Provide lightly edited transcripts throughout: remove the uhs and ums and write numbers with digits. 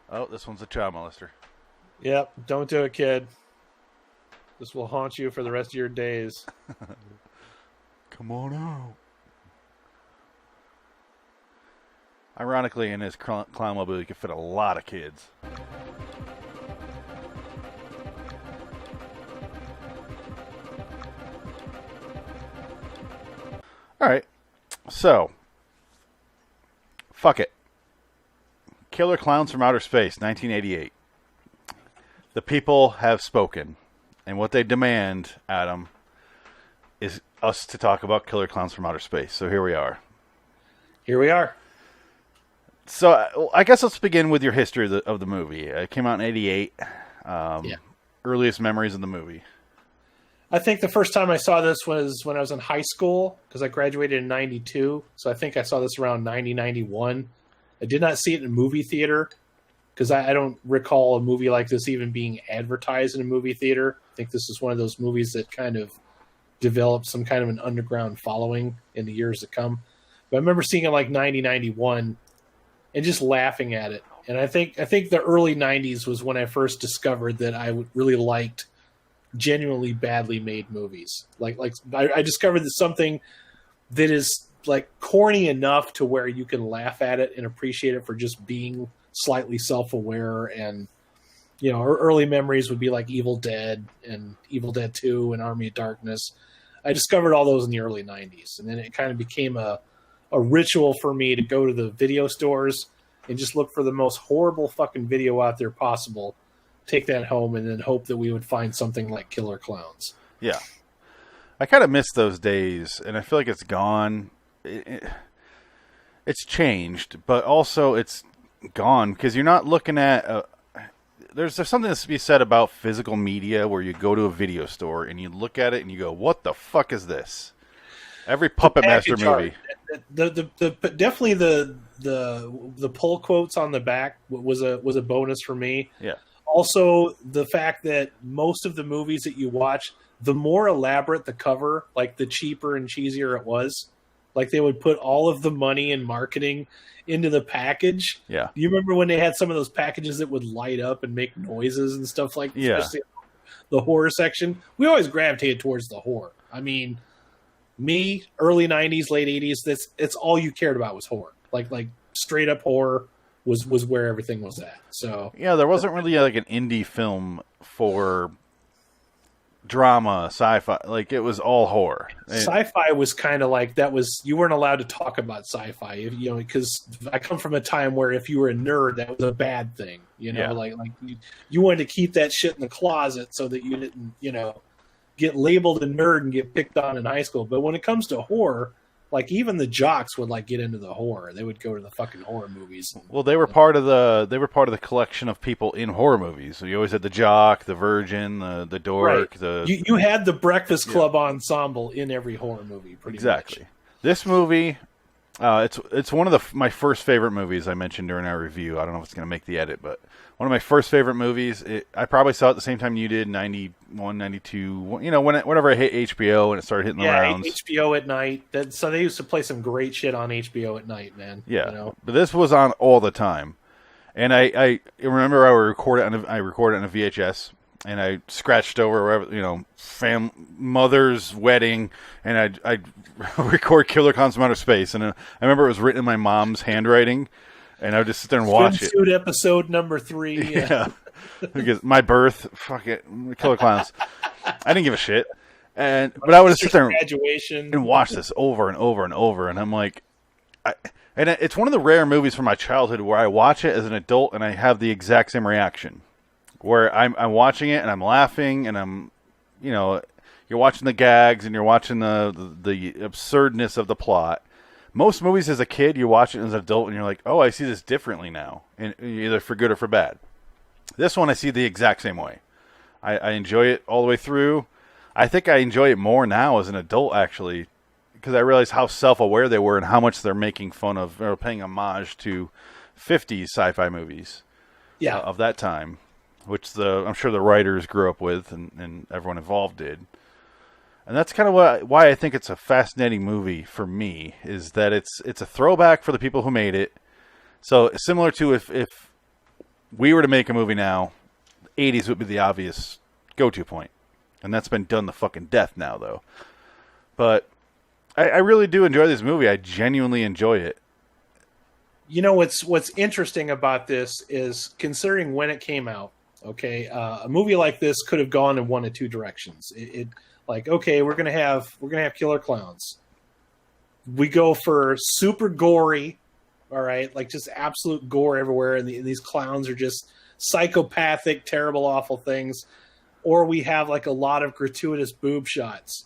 Oh, this one's a child molester. Yep, don't do it, kid. This will haunt you for the rest of your days. Come on out. Ironically, in his clown mobile, you could fit a lot of kids. All right, so fuck it. Killer Clowns from Outer Space, 1988. The people have spoken, and what they demand, Adam, is us to talk about Killer Clowns from Outer Space. So here we are. Here we are. So I guess let's begin with your history of the movie. It came out in '88. Yeah. Earliest memories of the movie. I think the first time I saw this was when I was in high school, because I graduated in 92. So I think I saw this around 90, 91. I did not see it in a movie theater, because I don't recall a movie like this even being advertised in a movie theater. I think this is one of those movies that kind of developed some kind of an underground following in the years to come. But I remember seeing it like 90, 91 and just laughing at it. And I think the early 90s was when I first discovered that I really liked genuinely badly made movies. Like I discovered that something that is like corny enough to where you can laugh at it and appreciate it for just being slightly self-aware. And early memories would be like Evil Dead and Evil Dead 2 and Army of Darkness. I discovered all those in the early 90s, and then it kind of became a ritual for me to go to the video stores and just look for the most horrible fucking video out there possible, take that home, and then hope that we would find something like Killer Clowns. Yeah. I kind of miss those days, and I feel like it's gone. It's changed, but also it's gone because you're not looking at... There's something to be said about physical media where you go to a video store and you look at it and you go, what the fuck is this? Every Puppet Master movie. Definitely the pull quotes on the back was a bonus for me. Yeah. Also, the fact that most of the movies that you watch, the more elaborate the cover, like the cheaper and cheesier it was. Like they would put all of the money and marketing into the package. Yeah. You remember when they had some of those packages that would light up and make noises and stuff like that? Yeah. Especially the horror section. We always gravitated towards the horror. I mean, me, early 90s, late 80s, it's all you cared about was horror. Like straight up horror was where everything was at. So yeah, there wasn't really like an indie film for drama, sci-fi. Like it was all horror. Sci-fi was kind of like that was you weren't allowed to talk about sci-fi, because I come from a time where if you were a nerd, that was a bad thing. Yeah. Like you wanted to keep that shit in the closet so that you didn't, get labeled a nerd and get picked on in high school. But when it comes to horror, like even the jocks would like get into the horror. They would go to the fucking horror movies. Well, they were part of the collection of people in horror movies. So you always had the jock, the virgin, the dork. Right. You had the Breakfast Club ensemble in every horror movie, pretty much. This movie, it's one of my first favorite movies I mentioned during our review. I don't know if it's going to make the edit, but one of my first favorite movies. I probably saw it at the same time you did, 91, 92. Whenever I hit HBO and it started hitting the rounds. HBO at night. So they used to play some great shit on HBO at night, man. Yeah, but this was on all the time. And I remember I recorded it on a VHS, and I scratched over wherever, mother's wedding, and I'd record Killer Clowns from Outer Space. And I remember it was written in my mom's handwriting. And I would just sit there and watch it. Swimsuit episode number 3. Yeah. Because my birth, fuck it, Killer Clowns. I didn't give a shit. But I would just sit there and watch this over and over and over. And I'm like, and it's one of the rare movies from my childhood where I watch it as an adult and I have the exact same reaction. Where I'm watching it and I'm laughing and I'm, you're watching the gags and you're watching the absurdness of the plot. Most movies as a kid, you watch it as an adult and you're like, oh, I see this differently now, and either for good or for bad. This one I see the exact same way. I enjoy it all the way through. I think I enjoy it more now as an adult, actually, because I realize how self-aware they were and how much they're making fun of or paying homage to 50s sci-fi movies of that time, which I'm sure the writers grew up with and everyone involved did. And that's kind of why I think it's a fascinating movie for me, is that it's a throwback for the people who made it. So similar to if we were to make a movie now, the 80s would be the obvious go-to point. And that's been done to fucking death now, though. But I really do enjoy this movie. I genuinely enjoy it. You know, what's interesting about this is considering when it came out. Okay, a movie like this could have gone in one of two directions. Okay, we're gonna have killer clowns. We go for super gory, all right, like just absolute gore everywhere, and these clowns are just psychopathic, terrible, awful things. Or we have like a lot of gratuitous boob shots,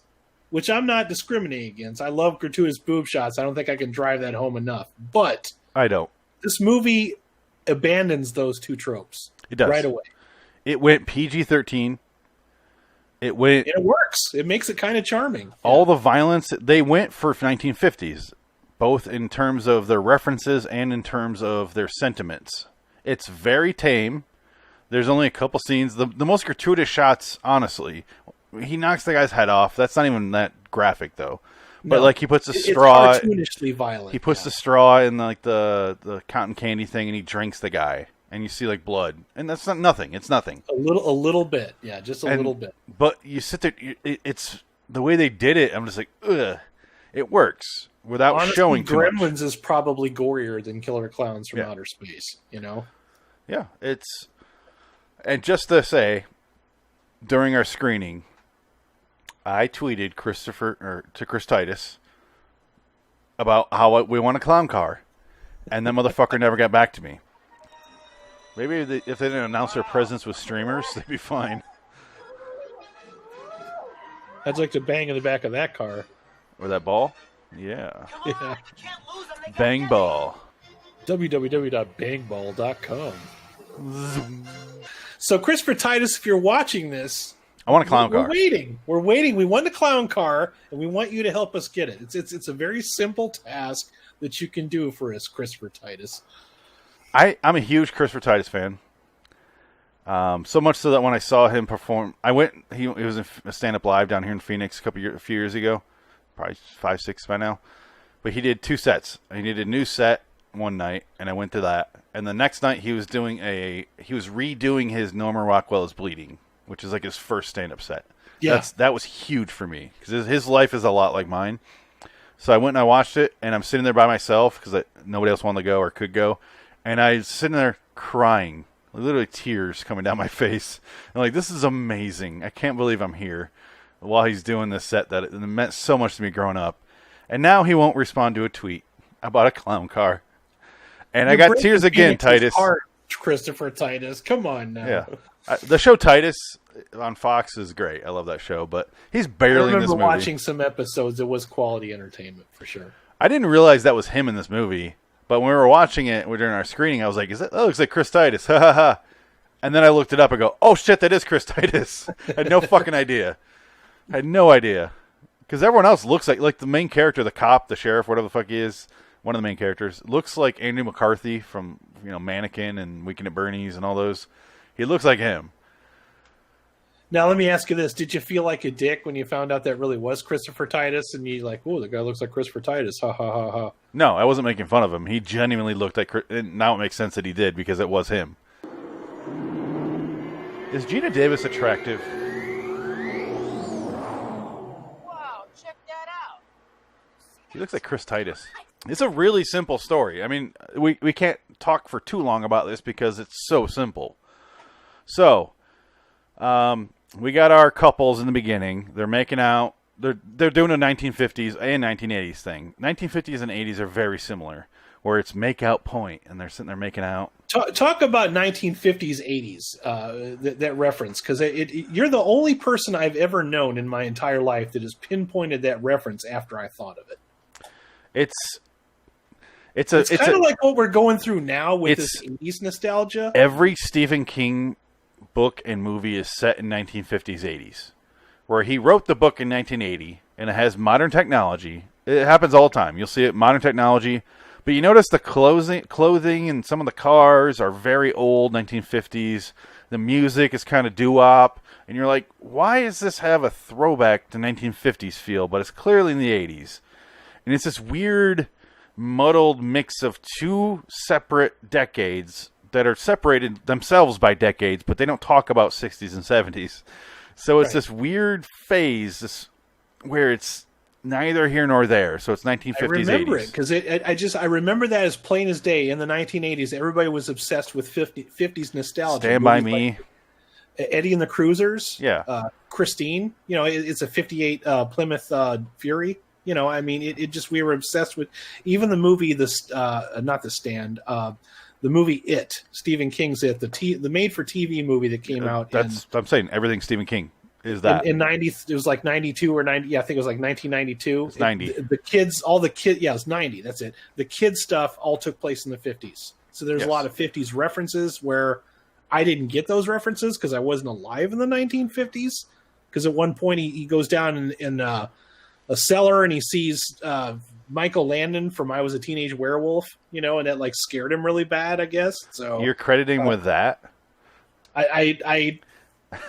which I'm not discriminating against. I love gratuitous boob shots. I don't think I can drive that home enough. But I don't. This movie abandons those two tropes. It does. Right away. It went PG-13. It works. It makes it kind of charming. All the violence, they went for 1950s, both in terms of their references and in terms of their sentiments. It's very tame. There's only a couple scenes. The most gratuitous shots, honestly, he knocks the guy's head off. That's not even that graphic, though. But no, like he puts a straw. It's cartoonishly violent. He puts the straw in like the cotton candy thing, and he drinks the guy, and you see like blood, and that's not nothing. It's nothing. A little bit, yeah, just a little bit. But you sit there. It's the way they did it. I'm just like, ugh. It works without honestly, showing too much. Gremlins is probably gorier than Killer Clowns from Outer Space. You know. Yeah, it's. And just to say, during our screening, I tweeted to Chris Titus about how we want a clown car, and that motherfucker never got back to me. Maybe if they didn't announce their presence with streamers, they'd be fine. I'd like to bang in the back of that car. Or that ball? Yeah. Bang ball. www.bangball.com. So, Christopher Titus, if you're watching this, I want a clown car. We're waiting. We want a clown car, and we want you to help us get it. It's a very simple task that you can do for us, Christopher Titus. I'm a huge Christopher Titus fan. So much so that when I saw him perform, I went. He was in a stand-up live down here in Phoenix a few years ago, probably 5, 6 by now. But he did 2 sets. He did a new set one night, and I went to that. And the next night, he was redoing his Norman Rockwell is Bleeding, which is like his first stand-up set. Yeah, that was huge for me because his life is a lot like mine. So I went and I watched it, and I'm sitting there by myself because nobody else wanted to go or could go, and I was sitting there crying, literally tears coming down my face. I'm like, this is amazing. I can't believe I'm here while he's doing this set that it meant so much to me growing up. And now he won't respond to a tweet about a clown car. And I got tears again, Titus. Heart, Christopher Titus. Come on now. Yeah. The show Titus on Fox is great. I love that show, but he's barely in this movie. I remember watching some episodes. It was quality entertainment for sure. I didn't realize that was him in this movie, but when we were watching it during our screening, I was like, that looks like Chris Titus. Ha ha ha. And then I looked it up and go, oh shit, that is Chris Titus. I had no fucking idea. I had no idea. Because everyone else looks like the main character, the cop, the sheriff, whatever the fuck he is, one of the main characters, looks like Andy McCarthy from Mannequin and Weekend at Bernie's and all those. He looks like him. Now, let me ask you this. Did you feel like a dick when you found out that really was Christopher Titus? And you're like, oh, the guy looks like Christopher Titus. Ha, ha, ha, ha. No, I wasn't making fun of him. He genuinely looked like... And now it makes sense that he did because it was him. Is Gina Davis attractive? Wow, check that out. He looks like Chris Titus. It's a really simple story. I mean, we can't talk for too long about this because it's so simple. So, we got our couples in the beginning. They're making out. They're doing a 1950s and 1980s thing. 1950s and 80s are very similar, where it's make out point, and they're sitting there making out. Talk about 1950s, 80s, that reference, because you're the only person I've ever known in my entire life that has pinpointed that reference after I thought of it. It's kind of like what we're going through now with this 80s nostalgia. Every Stephen King book and movie is set in 1950s, 80s, where he wrote the book in 1980, and it has modern technology. It happens all the time. You'll see it, modern technology. But you notice the clothing and some of the cars are very old, 1950s. The music is kind of doo-wop. And you're like, why does this have a throwback to 1950s feel? But it's clearly in the 80s. And it's this weird, muddled mix of 2 separate decades, that are separated themselves by decades, but they don't talk about 60s and 70s. So it's this weird phase where it's neither here nor there. So it's 1950s, 80s. I remember it because I remember that as plain as day. In the 1980s, everybody was obsessed with 50s nostalgia. Stand By Me. Like Eddie and the Cruisers. Yeah. Christine. It's a 58 Plymouth Fury. I mean, we were obsessed with even the movie, not The Stand, the movie It, Stephen King's It, the made-for-TV movie that came out. I'm saying everything Stephen King is that. In 90, it was like 92 or 90, I think it was like 1992. It's 90. It was 90, that's it. The kids stuff all took place in the 50s. So there's a lot of 50s references where I didn't get those references because I wasn't alive in the 1950s. Because at one point he goes down in a cellar and he sees Michael Landon from I Was a Teenage Werewolf, and that like scared him really bad, I guess. So you're crediting with that? I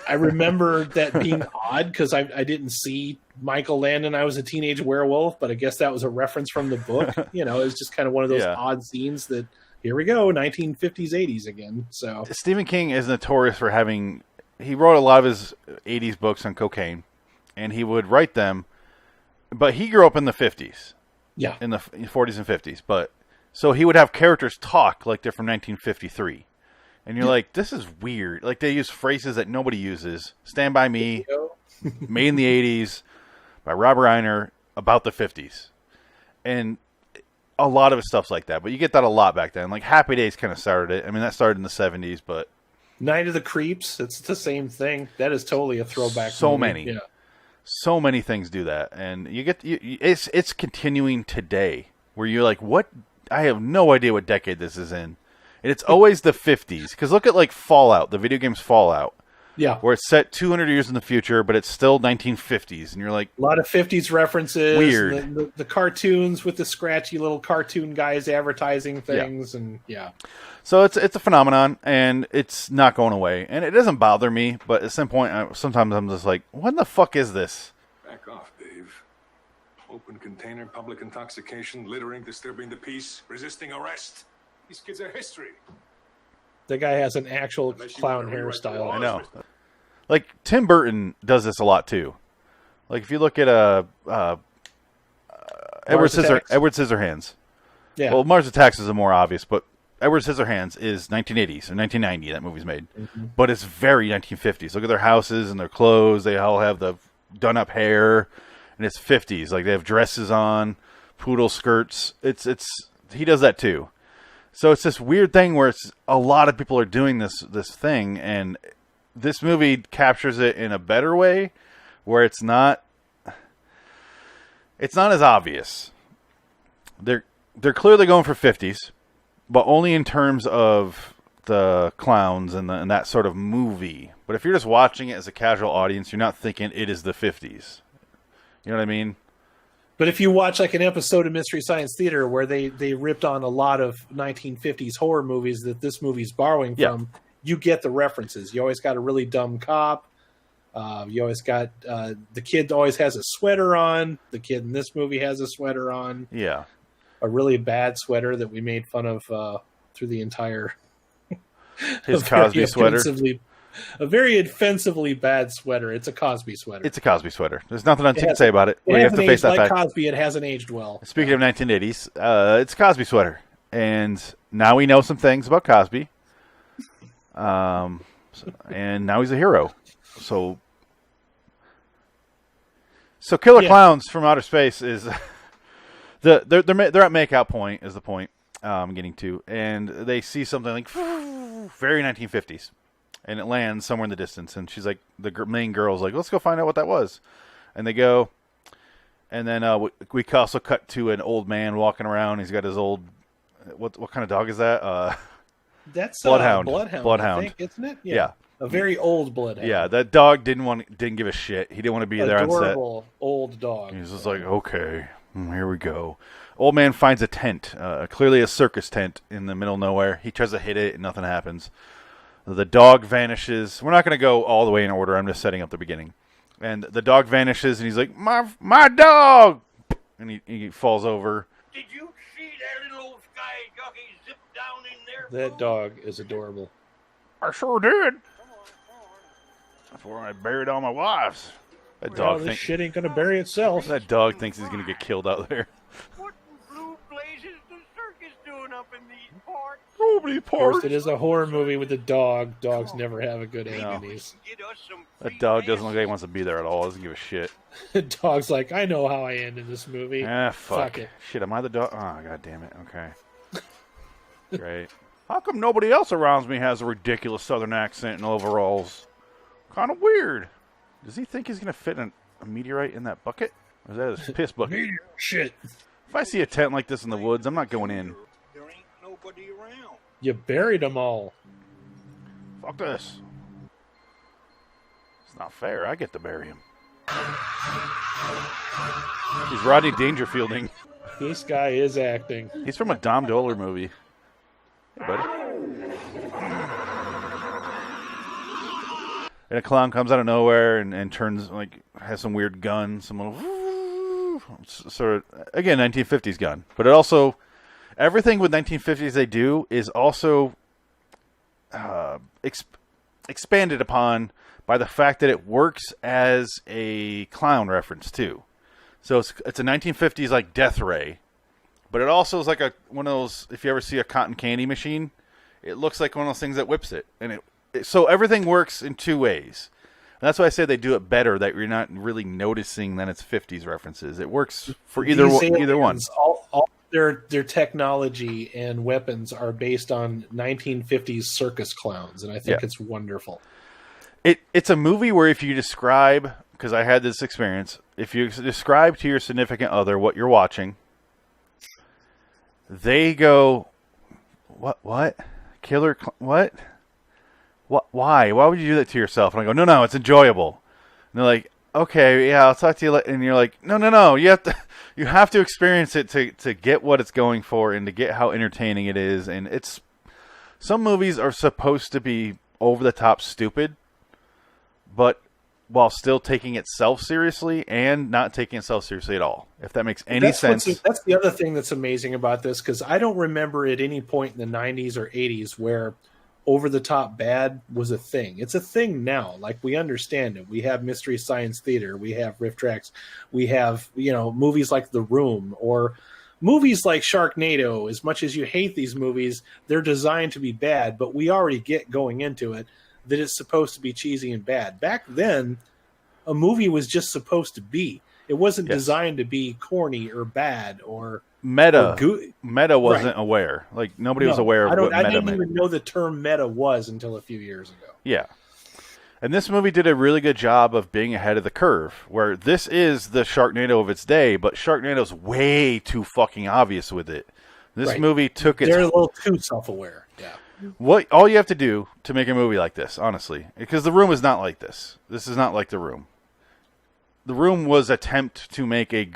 remember that being odd because I didn't see Michael Landon, I Was a Teenage Werewolf, but I guess that was a reference from the book. It was just kind of one of those odd scenes that, here we go, 1950s, 80s again. So Stephen King is notorious for he wrote a lot of his 80s books on cocaine, and he would write them, but he grew up in the 50s. Yeah. In the 40s and 50s. But so he would have characters talk like they're from 1953. And you're like, this is weird. Like they use phrases that nobody uses. Stand By Me, made in the 80s by Robert Reiner, about the 50s. And a lot of his stuff's like that. But you get that a lot back then. Like Happy Days kind of started it. I mean, that started in the 70s, but Night of the Creeps, it's the same thing. That is totally a throwback. So movie. many. Yeah. So many things do that, and it's continuing today. Where you're like, what? I have no idea what decade this is in, and it's always the 50s. Because look at like Fallout, the video game's Fallout, where it's set 200 years in the future, but it's still 1950s, and you're like, a lot of 50s references. Weird. The cartoons with the scratchy little cartoon guys advertising things, and So it's a phenomenon, and it's not going away, and it doesn't bother me. But at some point, sometimes I'm just like, "What the fuck is this?" Back off, Dave. Open container, public intoxication, littering, disturbing the peace, resisting arrest. These kids are history. The guy has an actual clown hairstyle. I know. Like Tim Burton does this a lot too. Like if you look at Edward Scissorhands. Yeah. Well, Mars Attacks is a more obvious, but Edward Scissorhands is 1980s or 1990. That movie's made, but it's very 1950s. Look at their houses and their clothes; they all have the done-up hair, and it's 50s. Like they have dresses on, poodle skirts. He does that too. So it's this weird thing where a lot of people are doing this thing, and this movie captures it in a better way, where it's not as obvious. They're clearly going for 50s. But only in terms of the clowns and that sort of movie. But if you're just watching it as a casual audience, you're not thinking it is the 50s. You know what I mean? But if you watch like an episode of Mystery Science Theater where they ripped on a lot of 1950s horror movies that this movie's borrowing from, you get the references. You always got a really dumb cop. You always got the kid always has a sweater on. The kid in this movie has a sweater on. Yeah. A really bad sweater that we made fun of through the entire his Cosby sweater. A very offensively bad sweater. It's a Cosby sweater. It's a Cosby sweater. There's nothing else you can say about it. You have to face that fact. Cosby, it hasn't aged well. Speaking of 1980s, it's a Cosby sweater, and now we know some things about Cosby. And now he's a hero. So Killer Klowns from Outer Space is. They're at makeout point is the point I'm getting to, and they see something like very 1950s, and it lands somewhere in the distance, and she's like, the main girl's like, let's go find out what that was, and they go, and then we also cut to an old man walking around. He's got his old what kind of dog is that? That's Bloodhound. I think, isn't it? Yeah. A very old bloodhound. Yeah, that dog didn't give a shit. He didn't want to be there on set. Adorable old dog. He's just like, okay. Here we go. Old man finds a tent, clearly a circus tent in the middle of nowhere. He tries to hit it, and nothing happens. The dog vanishes. We're not going to go all the way in order. I'm just setting up the beginning. And the dog vanishes, and he's like, my dog! And he falls over. Did you see that little old sky jockey zip down in there That dog is adorable. I sure did. That's where I buried all my wives. That dog This shit ain't gonna bury itself. That dog thinks he's gonna get killed out there. What in blue blazes the circus doing up in these parts? So many Of course, parts. it is a horror movie with a dog. Dogs never have a good enemies. That dog doesn't look like he wants to be there at all. Doesn't give a shit. Dog's like, I know how I end in this movie. Fuck it. Shit, am I the dog? Oh, god damn it. Okay. Great. How come nobody else around me has a ridiculous southern accent and overalls? Kind of weird. Does he think he's going to fit a meteorite in that bucket? Or is that his piss bucket? Shit. If I see a tent like this in the woods, I'm not going in. There ain't nobody around. You buried them all. Fuck this. It's not fair. I get to bury him. He's Rodney Dangerfielding. This guy is acting. He's from a Dom Doller movie. Hey, buddy. And a clown comes out of nowhere and turns, like, has some weird gun, some little, sort of, again, 1950s gun. But it also, everything with 1950s they do is also expanded upon by the fact that it works as a clown reference, too. So it's a 1950s, like, death ray. But it also is like one of those, if you ever see a cotton candy machine, it looks like one of those things that whips it. And so everything works in two ways. And that's why I say they do it better, that you're not really noticing that it's 50s references. It works for either one. All their technology and weapons are based on 1950s circus clowns, and I think it's wonderful. It's a movie where if you describe, because I had this experience, if you describe to your significant other what you're watching, they go, what? Killer, what? Why? Why would you do that to yourself? And I go, no, it's enjoyable. And they're like, okay, yeah, I'll talk to you later. And you're like, no, you have to experience it to get what it's going for and to get how entertaining it is. And some movies are supposed to be over the top stupid, but while still taking itself seriously and not taking itself seriously at all, if that makes any sense. That's the other thing that's amazing about this, because I don't remember at any point in the 90s or 80s where over-the-top bad was a thing. It's a thing now. Like, we understand it. We have Mystery Science Theater. We have Riff Tracks. We have, movies like The Room or movies like Sharknado. As much as you hate these movies, they're designed to be bad, but we already get going into it that it's supposed to be cheesy and bad. Back then, a movie was just supposed to be. It wasn't designed to be corny or bad or meta. Meta wasn't aware. Like, nobody was aware of what meta meant. I didn't even know the term meta was until a few years ago. Yeah. And this movie did a really good job of being ahead of the curve, where this is the Sharknado of its day, but Sharknado's way too fucking obvious with it. This movie took it. They're a little too self-aware. Yeah. All you have to do to make a movie like this, honestly, because The Room is not like this. This is not like The Room. The Room was an attempt to make a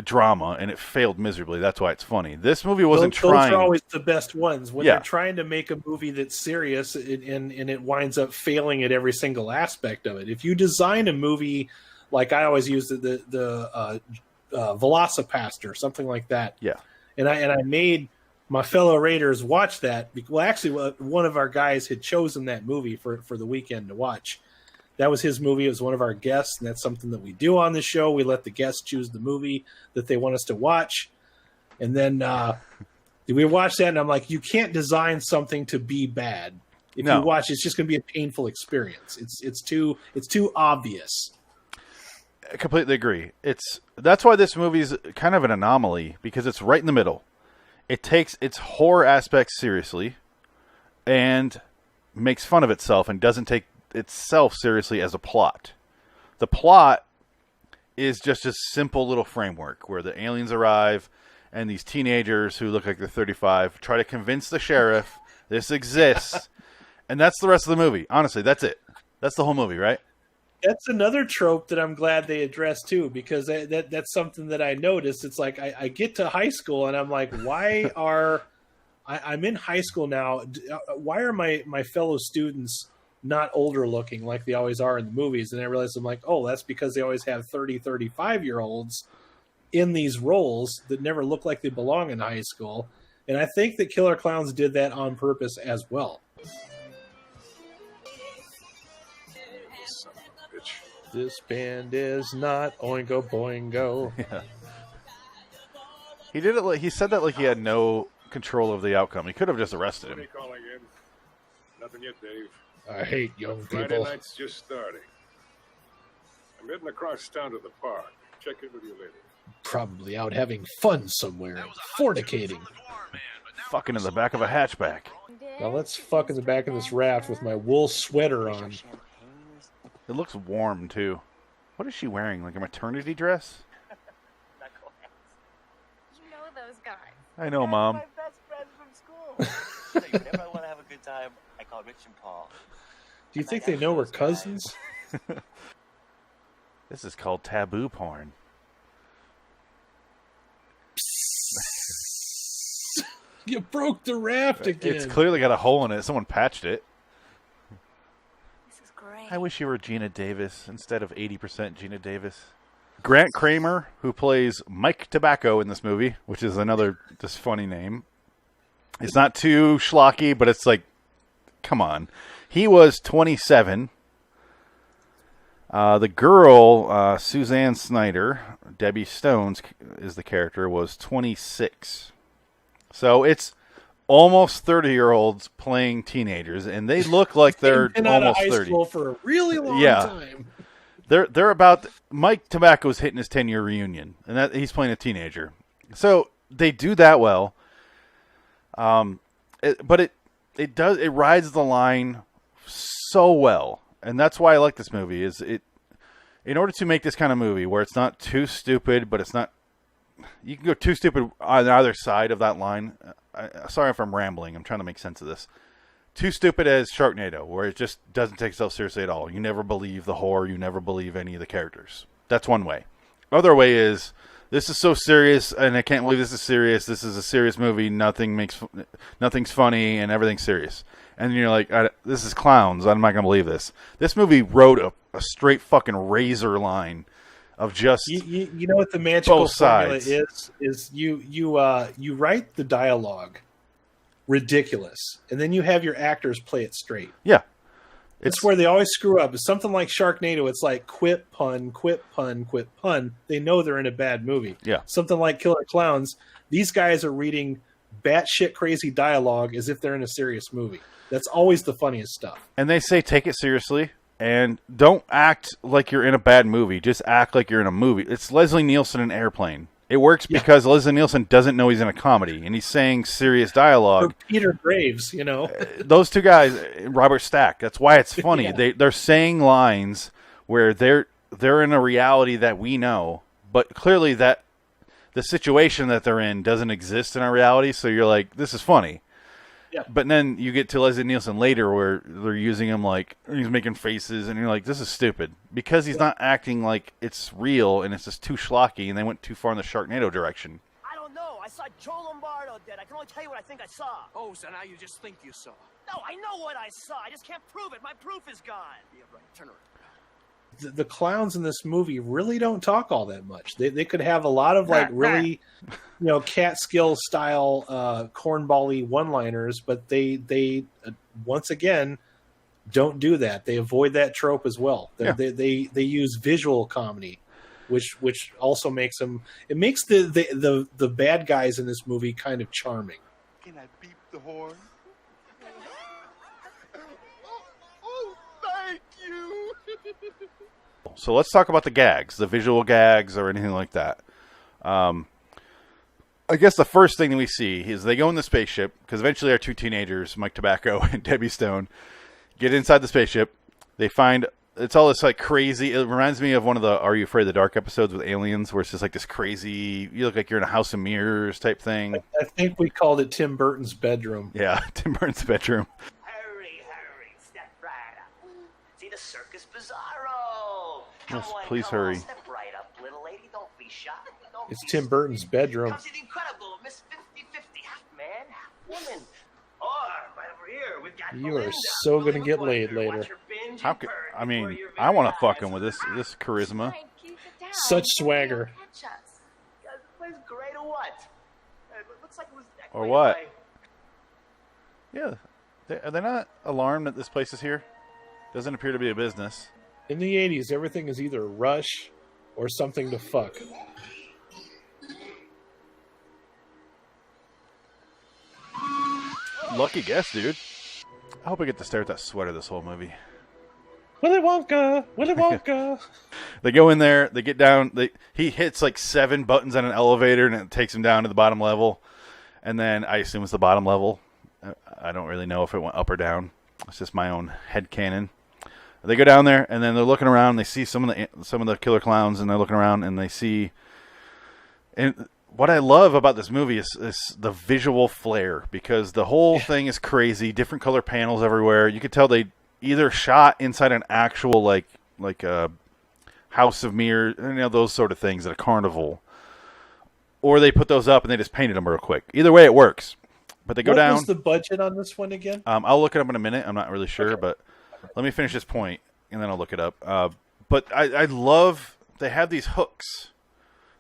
drama, and it failed miserably. That's why it's funny. This movie wasn't trying. Those are always the best ones. When they're trying to make a movie that's serious, and it winds up failing at every single aspect of it. If you design a movie, like I always use the Velocipaster, something like that. Yeah. And I made my fellow Raiders watch that. Well, actually, one of our guys had chosen that movie for the weekend to watch. That was his movie. It was one of our guests, and that's something that we do on the show. We let the guests choose the movie that they want us to watch. And then we watched that, and I'm like, you can't design something to be bad. If you watch, it's just going to be a painful experience. It's too obvious. I completely agree. That's why this movie is kind of an anomaly, because it's right in the middle. It takes its horror aspects seriously and makes fun of itself and doesn't take itself seriously as a plot. The plot is just a simple little framework where the aliens arrive and these teenagers who look like they're 35 try to convince the sheriff this exists. And that's the rest of the movie. Honestly, that's it. That's the whole movie, right? That's another trope that I'm glad they addressed too, because that's something that I noticed. It's like I get to high school and I'm like, I'm in high school now. Why are my fellow students not older looking like they always are in the movies? And I realized I'm like, oh, that's because they always have 30, 35-year-olds in these roles that never look like they belong in high school. And I think that Killer Klowns did that on purpose as well. Son of a bitch. This band is not Oingo Boingo. Yeah. He did it. He said that like he had no control of the outcome. He could have just arrested him. Somebody calling in. Nothing yet, Dave. I hate young Friday people. night's just starting. I'm heading across town to the park. Check in with you later. Probably out having fun somewhere, fornicating. Fucking in the back of a hatchback. Now let's fuck in the back of this raft with my wool sweater on. It looks warm too. What is she wearing? Like a maternity dress? You know those guys. I know, Mom. My best friends from school. Whenever I want to have a good time, I call Rich and Paul. Do you think they know we're cousins? This is called taboo porn. You broke the raft again. It's clearly got a hole in it. Someone patched it. This is great. I wish you were Gina Davis instead of 80% Gina Davis. Grant Kramer, who plays Mike Tobacco in this movie, which is another just funny name. It's not too schlocky, but it's like, come on. He was 27. The girl, Suzanne Snyder, Debbie Stones is the character, was 26. So it's almost 30-year-olds playing teenagers, and they look like they're been out of almost high 30. school for a really long Yeah. time. They're about Mike Tobacco's hitting his 10-year reunion, and that he's playing a teenager. So they do that well. But it rides the line so well, and that's why I like this movie. In order to make this kind of movie where it's not too stupid, but it's not, you can go too stupid on either side of that line. Sorry if I'm rambling. I'm trying to make sense of this. Too stupid as Sharknado, where it just doesn't take itself seriously at all. You never believe the horror. You never believe any of the characters. That's one way. Other way is, this is so serious, and I can't believe this is serious. This is a serious movie. Nothing's funny, and everything's serious. And you're like, this is Clowns. I'm not going to believe this. This movie wrote a straight fucking razor line of just You know what the magical both formula sides. is you write the dialogue ridiculous, and then you have your actors play it straight. Yeah. It's where they always screw up. It's something like Sharknado. It's like quit pun, quit pun, quit pun. They know they're in a bad movie. Yeah. Something like Killer Klowns. These guys are reading batshit crazy dialogue as if they're in a serious movie. That's always the funniest stuff. And they say take it seriously and don't act like you're in a bad movie. Just act like you're in a movie. It's Leslie Nielsen in Airplane. It works because Leslie Nielsen doesn't know he's in a comedy and he's saying serious dialogue. Or Peter Graves, you know. Those two guys, Robert Stack. That's why it's funny. Yeah. They're saying lines where they're in a reality that we know, but clearly that the situation that they're in doesn't exist in our reality. So you're like, this is funny. Yeah. But then you get to Leslie Nielsen later where they're using him like he's making faces and you're like, this is stupid because he's not acting like it's real and it's just too schlocky and they went too far in the Sharknado direction. I don't know. I saw Joe Lombardo dead. I can only tell you what I think I saw. Oh, so now you just think you saw. No, I know what I saw. I just can't prove it. My proof is gone. Yeah, right. Turn around. The clowns in this movie really don't talk all that much. They could have a lot of like really, Catskill style cornbally one-liners, but they once again don't do that. They avoid that trope as well. They use visual comedy, which also makes them. It makes the bad guys in this movie kind of charming. Can I beep the horn? Thank you. So let's talk about the gags, the visual gags or anything like that. I guess the first thing that we see is they go in the spaceship because eventually our two teenagers, Mike Tobacco and Debbie Stone, get inside the spaceship. They find it's all this like crazy. It reminds me of one of the Are You Afraid of the Dark episodes with aliens where it's just like this crazy, you look like you're in a house of mirrors type thing. I think we called it Tim Burton's bedroom. Yeah, Tim Burton's bedroom. Hurry, step right up. See the Circus Bizarro. Yes, please hurry. Step right up, little lady. Don't be shy. Don't It's be Tim Burton's bedroom. Comes the incredible Miss 50-50, half man, half woman. Or right over here, we've got You are Belinda. so gonna Belinda get Boyer. laid later. Watch her binge How and could, burn I before mean, your I want very to fuck eyes. him with this charisma. Frank, you sit down. Such swagger. Catch us. Guys, the place great or what? It looks like it was Or what? Yeah. Are they not alarmed that this place is here? Doesn't appear to be a business. In the 80s, everything is either Rush or something to fuck. Lucky guess, dude. I hope I get to stare at that sweater this whole movie. Willy Wonka! Willy Wonka! They go in there, they get down, he hits like 7 buttons on an elevator and it takes him down to the bottom level. And then I assume it's the bottom level. I don't really know if it went up or down. It's just my own headcanon. They go down there and then they're looking around, they see some of the killer clowns, and they're looking around and they see, and what I love about this movie is the visual flair, because the whole thing is crazy, different color panels everywhere. You could tell they either shot inside an actual like a house of mirrors, those sort of things at a carnival, or they put those up and they just painted them real quick. Either way, it works. But they go down. What was the budget on this one again? I'll look it up in a minute. I'm not really sure, okay. But let me finish this point and then I'll look it up. But I love, they have these hooks.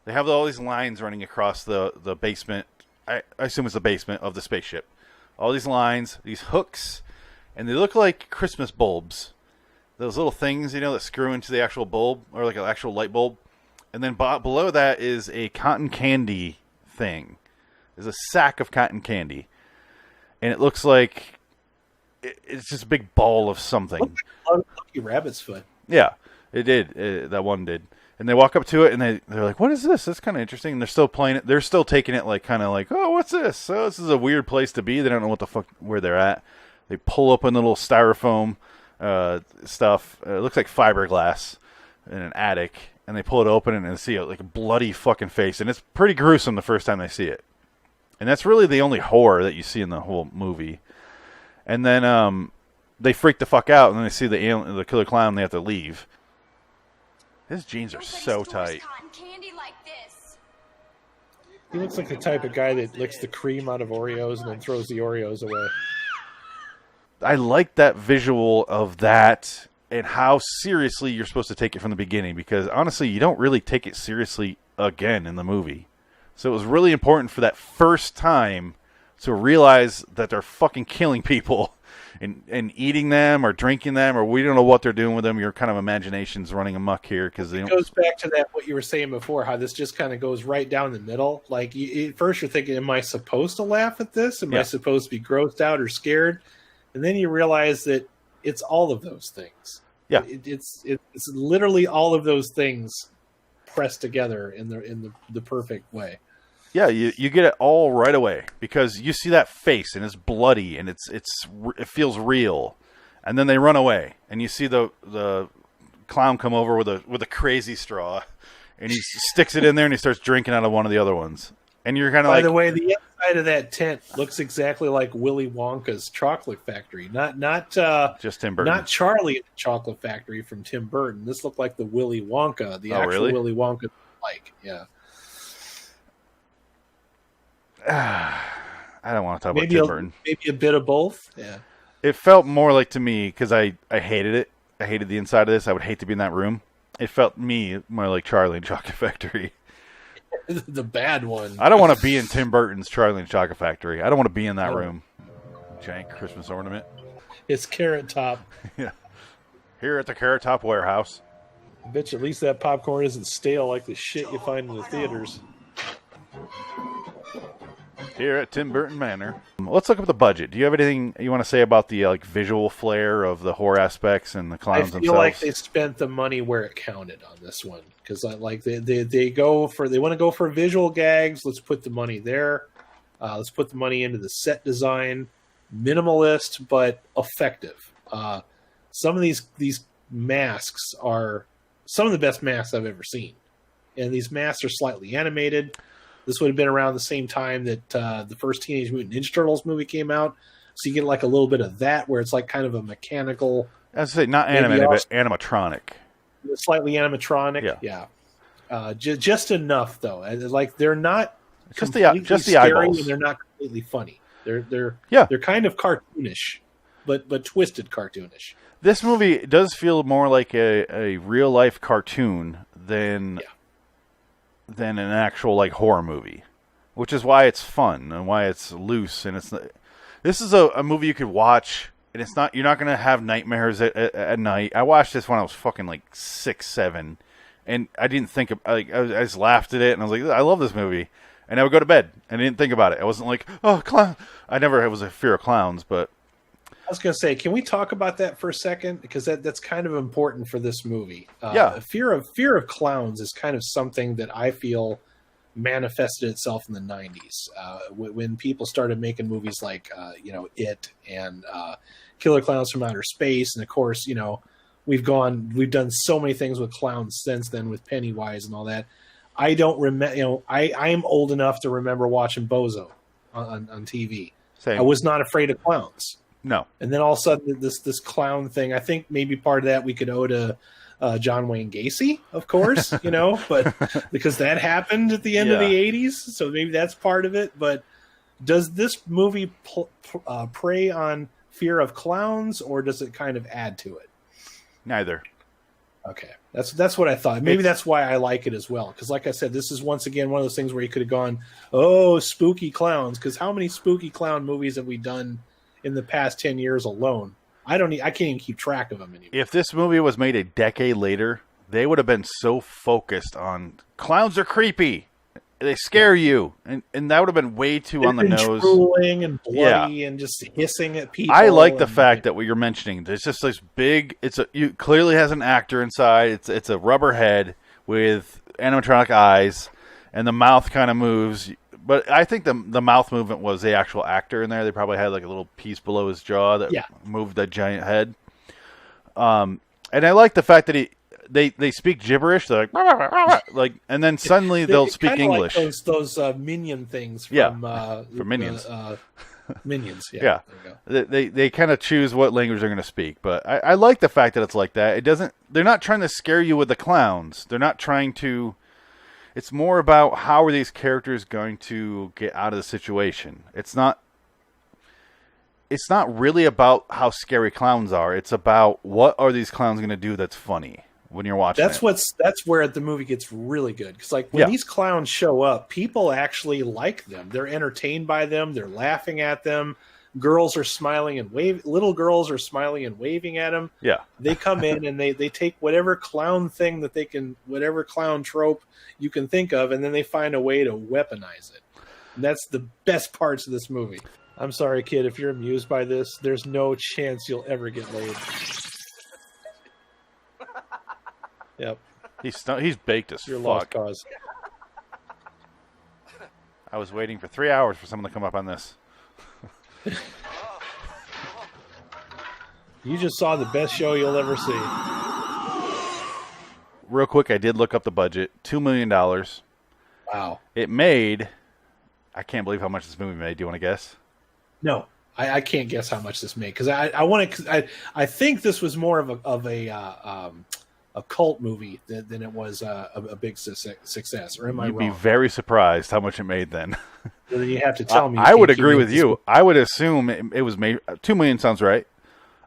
They have all these lines running across the basement. I assume it's the basement of the spaceship. All these lines, these hooks, and they look like Christmas bulbs. Those little things, that screw into the actual bulb, or like an actual light bulb. And then below that is a cotton candy thing. There's a sack of cotton candy. And it looks like it's just a big ball of something. Lucky rabbit's foot. Yeah, it did. That one did. And they walk up to it, and they're like, what is this? That's kind of interesting. And they're still playing it. They're still taking it like, kind of like, oh, what's this? Oh, this is a weird place to be. They don't know what the fuck, where they're at. They pull open the little styrofoam stuff. It looks like fiberglass in an attic. And they pull it open, and they see it like a bloody fucking face. And it's pretty gruesome the first time they see it. And that's really the only horror that you see in the whole movie. And then they freak the fuck out, and then they see the killer clown, and they have to leave. His jeans are so tight. He looks like the type of guy that licks the cream out of Oreos and then throws the Oreos away. I like that visual of that and how seriously you're supposed to take it from the beginning, because honestly, you don't really take it seriously again in the movie. So it was really important for that first time to realize that they're fucking killing people and eating them or drinking them, or we don't know what they're doing with them. Your kind of imagination's running amok here, because it goes back to that what you were saying before, how this just kind of goes right down the middle. Like at first you're thinking, am I supposed to laugh at this? Am I supposed to be grossed out or scared? And then you realize that it's all of those things. Yeah, it's literally all of those things pressed together in the perfect way. Yeah, you get it all right away, because you see that face and it's bloody and it feels real, and then they run away and you see the clown come over with a crazy straw, and he sticks it in there and he starts drinking out of one of the other ones, and you're kind of like. By the way, the inside of that tent looks exactly like Willy Wonka's chocolate factory, not just Tim Burton, not Charlie and the Chocolate Factory from Tim Burton. This looked like the Willy Wonka, the actual really? Willy Wonka, yeah. I don't want to talk about Tim Burton. Maybe a bit of both. Yeah. It felt more like, to me, because I hated it. I hated the inside of this. I would hate to be in that room. It felt more like Charlie and Chocolate Factory. The bad one. I don't want to be in Tim Burton's Charlie and Chocolate Factory. I don't want to be in that room. Giant Christmas ornament. It's Carrot Top. Yeah. Here at the Carrot Top warehouse. Bitch, at least that popcorn isn't stale like the shit you find in the theaters. Here at Tim Burton Manor. Let's look up the budget. Do you have anything you want to say about the visual flair of the horror aspects and the clowns themselves? I feel like they spent the money where it counted on this one, because they want to go for visual gags. Let's put the money there. Let's put the money into the set design. Minimalist but effective. Some of these masks are some of the best masks I've ever seen, and these masks are slightly animated. This would have been around the same time that the first Teenage Mutant Ninja Turtles movie came out. So you get like a little bit of that, where it's like kind of a mechanical. I'd say not animated, but animatronic. Slightly animatronic, yeah. Just enough, though. Like they're not just the eyeballs, and they're not completely funny. They're they're kind of cartoonish, but twisted cartoonish. This movie does feel more like a real life cartoon than an actual horror movie. which is why it's fun and why it's loose. And this is a movie you could watch, and it's not, you're not going to have nightmares at night. I watched this when I was fucking like 6, 7, and I didn't think of, like, I just laughed at it, and I was like, I love this movie. And I would go to bed, and I didn't think about it. I wasn't like, oh, clown. I never was a fear of clowns, but I was going to say, can we talk about that for a second? Because that's kind of important for this movie. Yeah. Fear of clowns is kind of something that I feel manifested itself in the 90s when people started making movies like, It and Killer Clowns from Outer Space. And of course, we've done so many things with clowns since then with Pennywise and all that. I don't remember, I'm old enough to remember watching Bozo on TV. same. I was not afraid of clowns. No. And then all of a sudden, this clown thing, I think maybe part of that we could owe to John Wayne Gacy, of course, but because that happened at the end of the 80s. So maybe that's part of it. But does this movie prey on fear of clowns, or does it kind of add to it? Neither. Okay. That's what I thought. Maybe that's why I like it as well. Because like I said, this is once again one of those things where you could have gone, oh, spooky clowns. Because how many spooky clown movies have we done in the past 10 years alone? I can't even keep track of them anymore. If this movie was made a decade later, they would have been so focused on clowns are creepy. They scare you. And that would have been way too on the nose. Drooling and bloody and just hissing at people. I like the fact that what you're mentioning. There's just this big, you clearly has an actor inside. It's a rubber head with animatronic eyes, and the mouth kind of moves. But I think the mouth movement was the actual actor in there. They probably had like a little piece below his jaw that moved that giant head. And I like the fact that they speak gibberish. They're like, and then suddenly they'll speak English. Like those minion things from Minions. Minions. Yeah. They kind of choose what language they're going to speak. But I like the fact that it's like that. They're not trying to scare you with the clowns. They're not trying to. It's more about how are these characters going to get out of the situation. It's not really about how scary clowns are. It's about what are these clowns going to do that's funny when you're watching. That's where the movie gets really good, because like when these clowns show up, people actually like them. They're entertained by them. They're laughing at them. Girls are smiling and little girls are smiling and waving at them. Yeah. They come in and they take whatever clown thing that they can, whatever clown trope you can think of, and then they find a way to weaponize it. And that's the best parts of this movie. I'm sorry, kid, if you're amused by this, there's no chance you'll ever get laid. Yep. He's baked as Your fuck. lost cause. I was waiting for 3 hours for someone to come up on this. You just saw the best show you'll ever see. Real quick, I did look up the budget. $2 million. Wow. It made... I can't believe how much this movie made. Do you want to guess? No, I can't guess how much this made, because I think this was more of a cult movie than it was a big success. Or am I wrong? You'd be very surprised how much it made then. Well, then you have to tell me. I would agree with you. I would assume it was made. $2 million sounds right.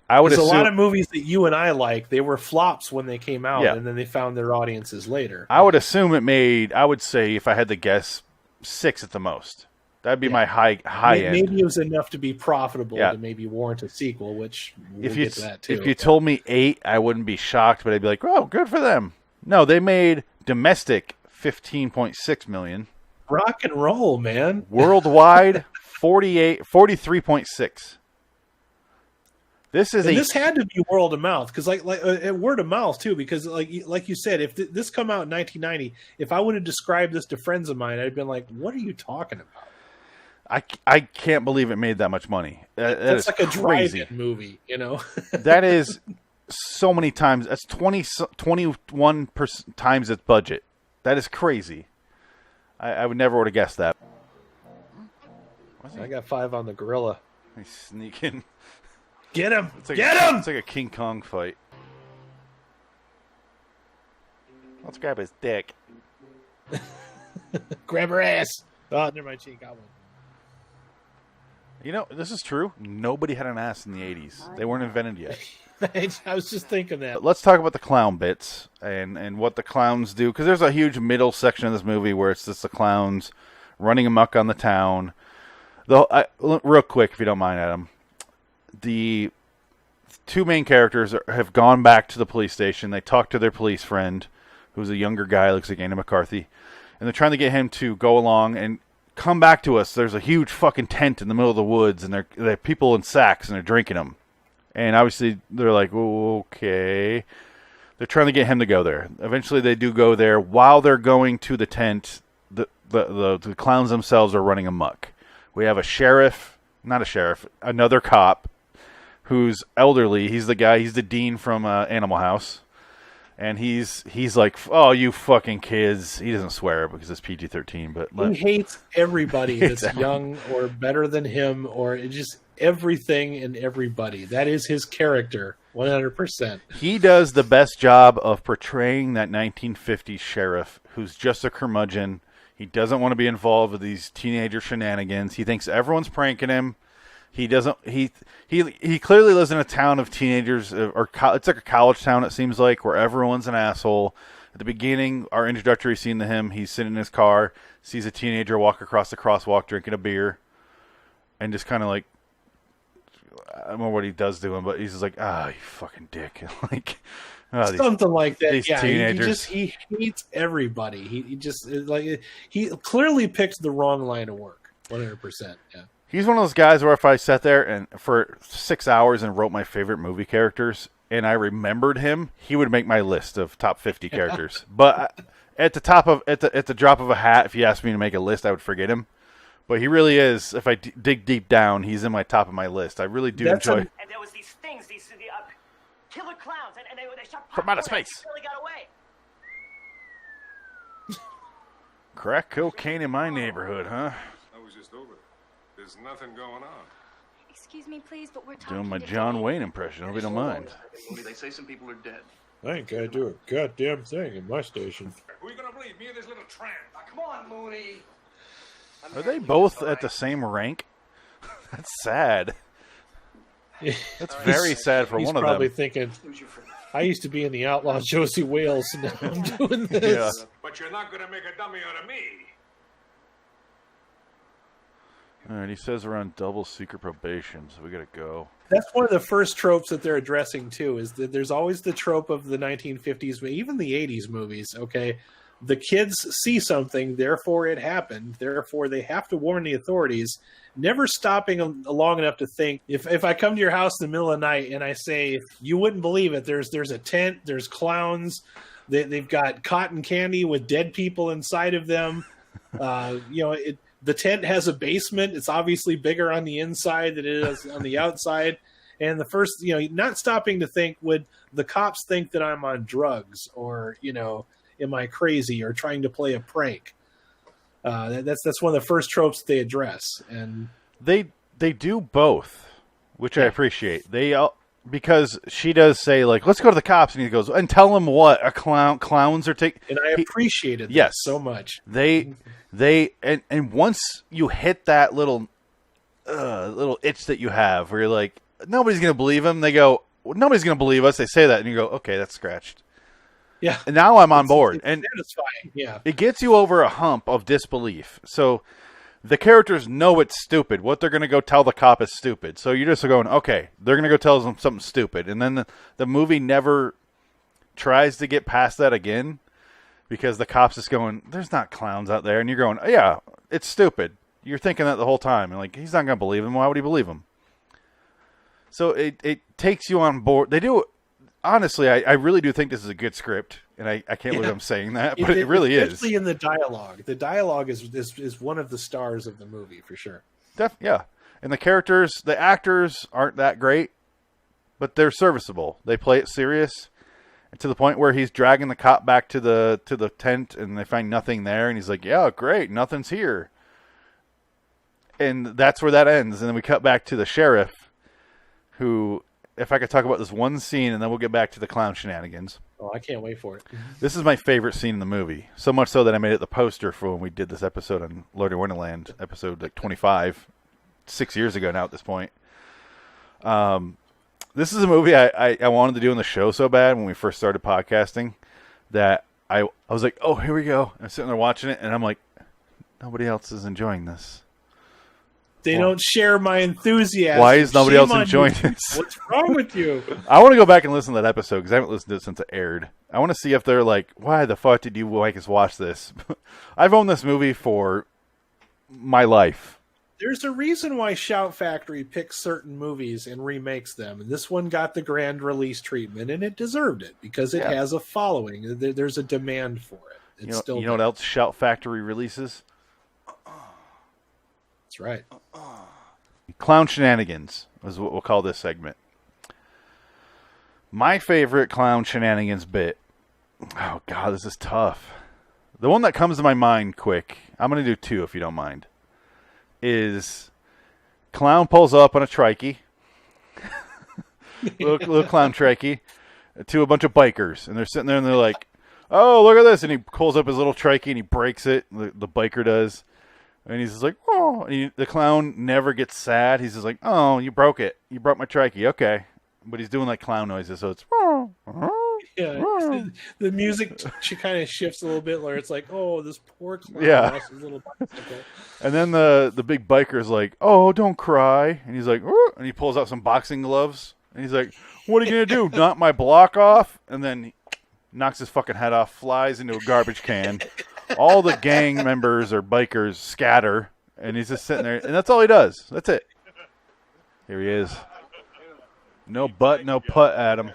There's a lot of movies that you and I like. They were flops when they came out, and then they found their audiences later. I would assume it made. I would say, if I had to guess, 6 at the most. That'd be my high end. Maybe it was enough to be profitable to maybe warrant a sequel, which we'll get to that too. If you told me 8, I wouldn't be shocked, but I'd be like, oh, good for them. No, they made domestic $15.6 million. Rock and roll, man. Worldwide 43.6. This had to be word of mouth, because like word of mouth too, because like you said, if this come out in 1990, if I would have described this to friends of mine, I'd been like, "What are you talking about?" I can't believe it made that much money. That's like a drive-in movie, That is so many times. That's 21 times its budget. That is crazy. I would never would have guessed that. I got 5 on the gorilla. He's sneaking. Get him! Get him! It's like a King Kong fight. Let's grab his dick. Grab her ass. Oh, never mind. She got one. This is true. Nobody had an ass in the 80s. They weren't invented yet. I was just thinking that. Let's talk about the clown bits and what the clowns do, because there's a huge middle section of this movie where it's just the clowns running amok on the town. Real quick, if you don't mind, Adam, the two main characters have gone back to the police station. They talk to their police friend, who's a younger guy, looks like Andy McCarthy, and they're trying to get him to go along and come back to us. There's a huge fucking tent in the middle of the woods, and they have people in sacks, and they're drinking them. And obviously, they're like, okay. They're trying to get him to go there. Eventually, they do go there. While they're going to the tent, the clowns themselves are running amok. We have another cop who's elderly. He's the dean from Animal House. And he's like, oh, you fucking kids. He doesn't swear because it's PG-13. But he hates everybody that's young or better than him, or just everything and everybody. That is his character, 100%. He does the best job of portraying that 1950s sheriff who's just a curmudgeon. He doesn't want to be involved with these teenager shenanigans. He thinks everyone's pranking him. He doesn't. He clearly lives in a town of teenagers, it's like a college town. It seems like, where everyone's an asshole. At the beginning, our introductory scene to him, he's sitting in his car, sees a teenager walk across the crosswalk drinking a beer, and just kind of like, I don't know what he does to him, but he's just like, you fucking dick, like. Something like that. These Yeah, teenagers. he hates everybody. He just like he clearly picked the wrong line of work. 100%. Yeah. He's one of those guys where if I sat there and for 6 hours and wrote my favorite movie characters and I remembered him, he would make my list of top 50 characters. But at the drop of a hat, if you asked me to make a list, I would forget him. But he really is. If I dig deep down, he's in my top of my list. I really do enjoy. And there was these things, these killer clowns, and they shot from outer space. Really got away. Crack cocaine in my neighborhood, huh? I was just over there. There's nothing going on. Excuse me, please, but we're talking. Doing my John Wayne impression. Hope you don't mind. They say some people are dead. I ain't gotta do a goddamn thing in my station. Who are you gonna believe? Me or this little tramp? Come on, Mooney. Are they both at the same rank? That's sad. That's very sad for He's one of probably them. thinking, I used to be in the Outlaw Josie Wales, and now I'm doing this. Yeah. But you're not gonna make a dummy out of me. All right, he says we're on double secret probation, so we gotta go. That's one of the first tropes that they're addressing, too, is that there's always the trope of the 1950s, but even the 80s movies, okay? The kids see something, therefore it happened, therefore they have to warn the authorities, never stopping long enough to think, if I come to your house in the middle of the night and I say, you wouldn't believe it, there's a tent, there's clowns, they've got cotton candy with dead people inside of them, the tent has a basement. It's obviously bigger on the inside than it is on the outside. And the first, not stopping to think, would the cops think that I'm on drugs, or, am I crazy, or trying to play a prank? That's one of the first tropes they address. And they do both, which I appreciate. Because she does say, like, let's go to the cops, and he goes, and tell them what clowns are taking. And I appreciated that so much. And once you hit that little itch that you have, where you're like, nobody's gonna believe him. They go, nobody's gonna believe us. They say that, and you go, okay, that's scratched. Yeah. And now I'm on board, it's and satisfying. Yeah, it gets you over a hump of disbelief. So the characters know it's stupid. What they're going to go tell the cop is stupid. So you're just going, okay, they're going to go tell them something stupid. And then the movie never tries to get past that again, because the cop's just going, there's not clowns out there. And you're going, yeah, it's stupid. You're thinking that the whole time. And like, he's not going to believe him. Why would he believe him? So it takes you on board. They do. Honestly, I really do think this is a good script. And I can't believe I'm saying that, but it really is. Especially in the dialogue. The dialogue is one of the stars of the movie, for sure. Yeah. And the characters, the actors aren't that great, but they're serviceable. They play it serious, and to the point where he's dragging the cop back to the tent, and they find nothing there, and he's like, yeah, great, nothing's here. And that's where that ends. And then we cut back to the sheriff, who, if I could talk about this one scene, and then we'll get back to the clown shenanigans. Oh, I can't wait for it. This is my favorite scene in the movie. So much so that I made it the poster for when we did this episode on Lord of Wonderland, episode like 25, 6 years ago now at this point. This is a movie I wanted to do in the show so bad when we first started podcasting that I was like, oh, here we go. I'm sitting there watching it, and I'm like, Nobody else is enjoying this. They don't share my enthusiasm. Why is nobody Shame else enjoying this? What's wrong with you? I want to go back and listen to that episode because I haven't listened to it since it aired. I want to see if they're like, why the fuck did you make us watch this? I've owned this movie for my life. There's a reason why Shout Factory picks certain movies and remakes them. And this one got the grand release treatment, and it deserved it because it has a following. There's a demand for it. It's you know what else Shout Factory releases? That's right. Clown Shenanigans is what we'll call this segment. My favorite Clown Shenanigans bit. Oh, God, this is tough. The one that comes to my mind quick, I'm going to do two if you don't mind, is Clown pulls up on a trikey, little clown trikey, to a bunch of bikers. And they're sitting there and they're like, oh, look at this. And he pulls up his little trikey and he breaks it. The biker does. And he's just like, oh. And the clown never gets sad. He's just like, oh, you broke it. You broke my trikey. Okay. But he's doing like clown noises. So it's, yeah. The music kind of shifts a little bit where it's like, oh, this poor clown lost his little bicycle. And then the big biker's like, oh, don't cry. And he's like, oh. And he pulls out some boxing gloves. And he's like, what are you going to do? Knock my block off? And then he knocks his fucking head off, flies into a garbage can. All the gang members or bikers scatter, and he's just sitting there, and that's all he does. That's it. Here he is. No butt, no putt at him.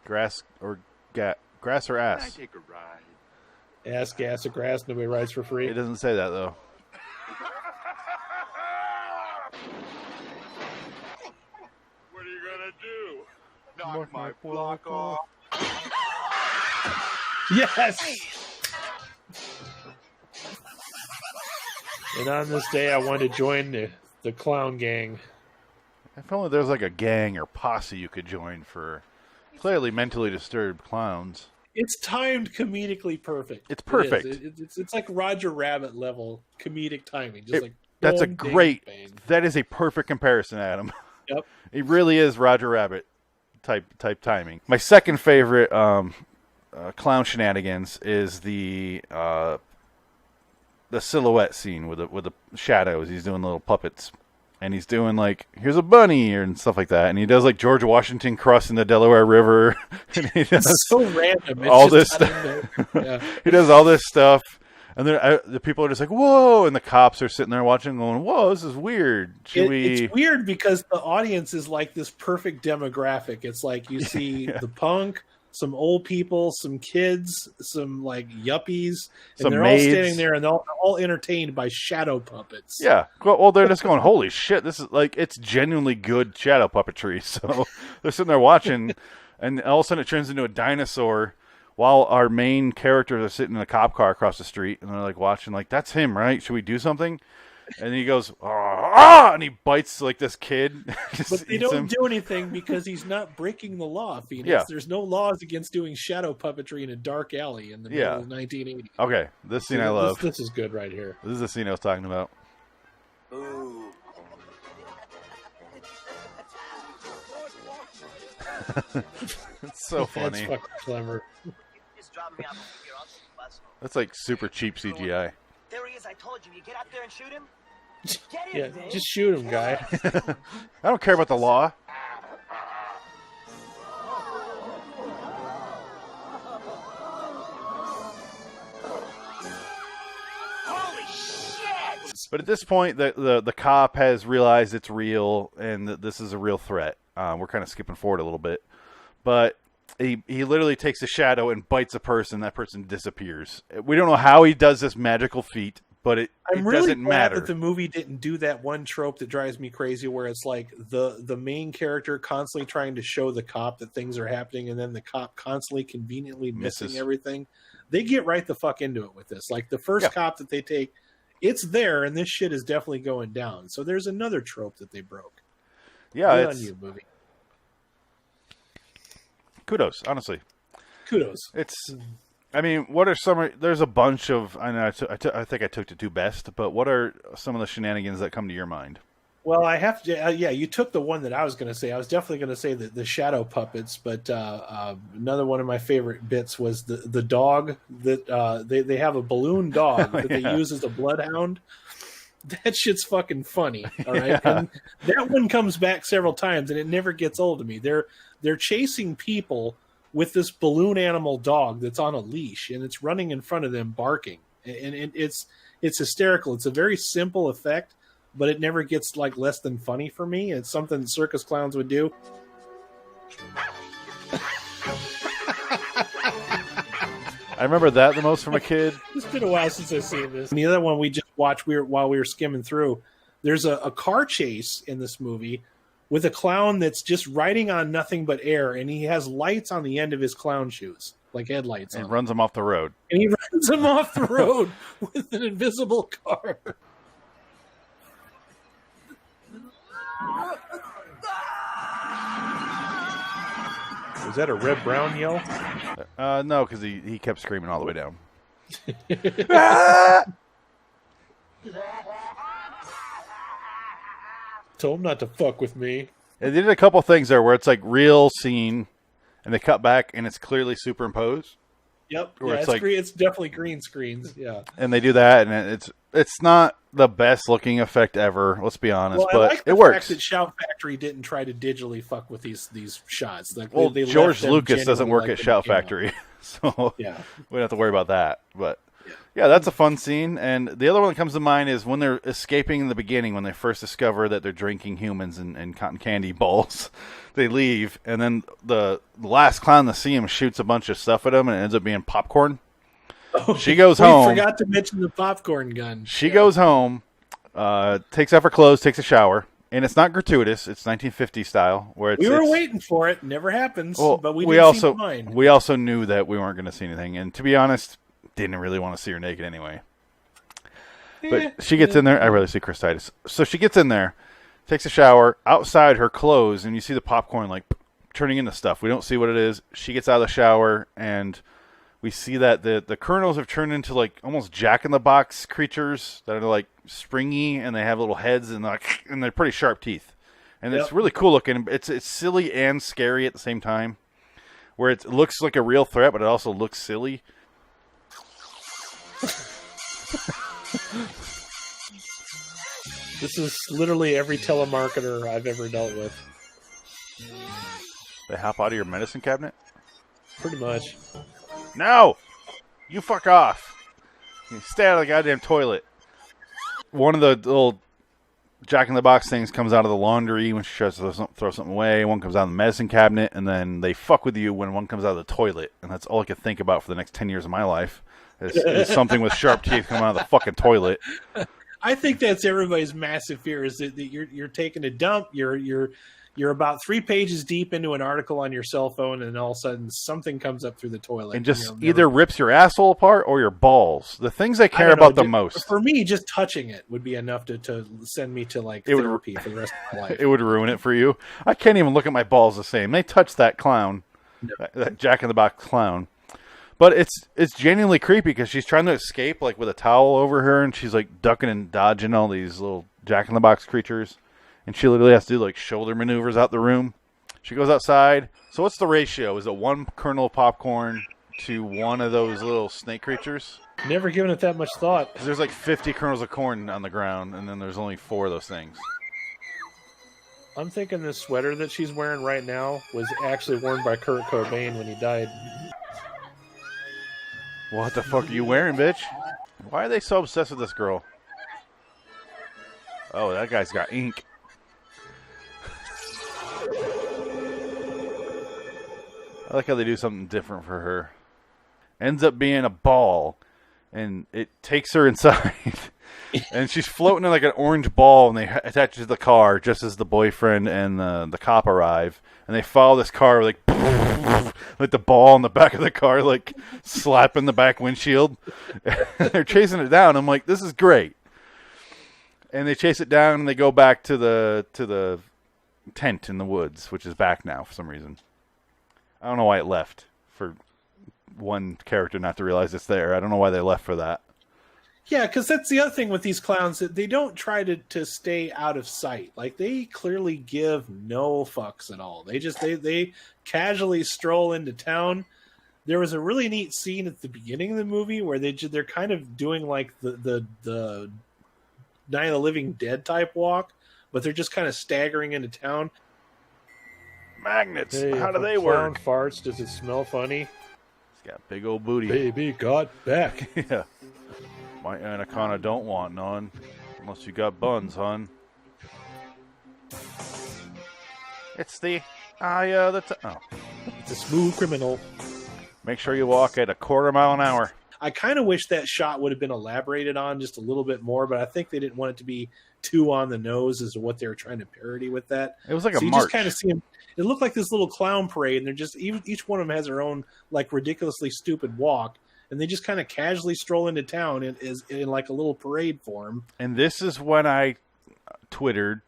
Grass or ass? I take a ride. Ass, gas, or grass. Nobody rides for free. It doesn't say that though. What are you gonna do? Knock my block off? Yes. And on this day, I wanted to join the clown gang. If only there was like a gang or posse you could join for clearly mentally disturbed clowns. It's timed comedically perfect. It's perfect. It's like Roger Rabbit level comedic timing. Just that's boom, a great. bang. That is a perfect comparison, Adam. Yep. It really is Roger Rabbit type timing. My second favorite Clown Shenanigans is the silhouette scene with the shadows. He's doing little puppets, and he's doing like, here's a bunny and stuff like that. And he does like George Washington crossing the Delaware River. And he does it's so random. It's all just this stuff. Yeah. He does all this stuff, and then the people are just like, whoa, and the cops are sitting there watching, going, whoa, this is weird. It's weird because the audience is like this perfect demographic. It's like you see the punk, some old people, some kids, some like yuppies, and some they're maids. all standing there and they're all entertained by shadow puppets. Yeah. Well, they're just going, holy shit, this is like, it's genuinely good shadow puppetry. So they're sitting there watching, and all of a sudden it turns into a dinosaur while our main characters are sitting in a cop car across the street, and they're like watching, like, that's him, right? Should we do something? And he goes, ah, and he bites like this kid. But they don't do anything because he's not breaking the law, Phoenix. Yeah. There's no laws against doing shadow puppetry in a dark alley in the middle of the 1980s. Okay, this scene I love. This is good right here. This is the scene I was talking about. Ooh. It's so funny. That's fucking clever. That's like super cheap CGI. There he is. I told you. You get out there and shoot him. Get him, yeah, Dave. just shoot him, guy. I don't care about the law. Holy shit! But at this point, the cop has realized it's real and that this is a real threat. We're kind of skipping forward a little bit, but he literally takes a shadow and bites a person. That person disappears. We don't know how he does this magical feat, but it really doesn't glad matter. That the movie didn't do that one trope that drives me crazy, where it's like the main character constantly trying to show the cop that things are happening, and then the cop constantly conveniently missing everything. They get right the fuck into it with this. Like the first cop that they take, it's there, and this shit is definitely going down. So there's another trope that they broke. Yeah, it's on you, movie. Kudos, honestly. Kudos. It's. I mean, what are some? There's a bunch of. I know. I think I took the two best, but what are some of the shenanigans that come to your mind? Well, I have to. Yeah, you took the one that I was going to say. I was definitely going to say the shadow puppets, but another one of my favorite bits was the dog that they have a balloon dog that they use as a bloodhound. That shit's fucking funny. All right, and that one comes back several times, and it never gets old to me. They're chasing people with this balloon animal dog that's on a leash, and it's running in front of them barking, and it's hysterical. It's a very simple effect, but it never gets like less than funny for me. It's something circus clowns would do. I remember that the most from a kid. It's been a while since I've seen this. And the other one we just watched while we were skimming through, there's a car chase in this movie with a clown that's just riding on nothing but air, and he has lights on the end of his clown shoes, like headlights. And runs him off the road. And he runs him off the road with an invisible car. Was that a Red Brown yell? No, because he kept screaming all the way down. Told him not to fuck with me. They did a couple things there where it's like real scene, and they cut back, and it's clearly superimposed. Yep, yeah, it's like, it's definitely green screens. Yeah, and they do that, and it's not the best looking effect ever. Let's be honest, well, but I like the it works. fact that Shout Factory didn't try to digitally fuck with these shots. Like, well, they George Lucas doesn't work like at Shout Factory, so yeah, we don't have to worry about that. But yeah, that's a fun scene. And the other one that comes to mind is when they're escaping in the beginning, when they first discover that they're drinking humans and cotton candy balls. They leave, and then the last clown to see him shoots a bunch of stuff at him, and it ends up being popcorn. Oh, she goes home. We forgot to mention the popcorn gun. She goes home, takes off her clothes, takes a shower, and it's not gratuitous. It's 1950 style. Where we were waiting for it. Never happens. Well, but we also knew that we weren't going to see anything, and to be honest, didn't really want to see her naked anyway. But she gets in there. I really see Chris Titus. So she gets in there, takes a shower. Outside her clothes, and you see the popcorn like turning into stuff. We don't see what it is. She gets out of the shower, and we see that the kernels have turned into like almost Jack-in-the-Box creatures that are like springy, and they have little heads and they're pretty sharp teeth. And it's really cool looking. It's silly and scary at the same time, where it looks like a real threat, but it also looks silly. This is literally every telemarketer I've ever dealt with. They hop out of your medicine cabinet? Pretty much. No! You fuck off. You stay out of the goddamn toilet. One of the little Jack-in-the-Box things comes out of the laundry when she tries to throw something away. One comes out of the medicine cabinet, and then they fuck with you when one comes out of the toilet. And that's all I could think about for the next 10 years of my life. Is something with sharp teeth coming out of the fucking toilet. I think that's everybody's massive fear is that you're taking a dump, you're about 3 pages deep into an article on your cell phone, and all of a sudden something comes up through the toilet. And just either rips your asshole apart or your balls. The things I care about the most. For me, just touching it would be enough to send me to like therapy for the rest of my life. It would ruin it for you. I can't even look at my balls the same. They touch that clown, that Jack-in-the-Box clown. But it's genuinely creepy because she's trying to escape like with a towel over her, and she's like ducking and dodging all these little Jack-in-the-Box creatures. And she literally has to do like shoulder maneuvers out the room. She goes outside. So what's the ratio? Is it 1 kernel of popcorn to one of those little snake creatures? Never given it that much thought. Because there's like 50 kernels of corn on the ground, and then there's only 4 of those things. I'm thinking this sweater that she's wearing right now was actually worn by Kurt Cobain when he died. What the fuck are you wearing, bitch? Why are they so obsessed with this girl? Oh, that guy's got ink. I like how they do something different for her. Ends up being a ball, and it takes her inside. And she's floating in like an orange ball, and they attach it to the car just as the boyfriend and the cop arrive. And they follow this car like the ball in the back of the car, like slapping the back windshield. They're chasing it down. I'm like, this is great. And they chase it down, and they go back to the tent in the woods, which is back now for some reason. I don't know why it left for one character not to realize it's there. I don't know why they left for that. Yeah, because that's the other thing with these clowns, that they don't try to stay out of sight. Like, they clearly give no fucks at all. They casually stroll into town. There was a really neat scene at the beginning of the movie where they're kind of doing like the Night of the Living Dead type walk, but they're just kind of staggering into town. Magnets. Hey, how do they clown work? farts, does it smell funny? He's got big old booty. Baby got back. Yeah. My anaconda don't want none. Unless you got buns, hon. It's the It's a smooth criminal. Make sure you walk at a quarter mile an hour. I kind of wish that shot would have been elaborated on just a little bit more, but I think they didn't want it to be too on the nose as to what they were trying to parody with that. It was like so a you march. just kind of see them. It looked like this little clown parade, and they're just each one of them has their own like ridiculously stupid walk, and they just kind of casually stroll into town in like a little parade form. And this is when I tweeted,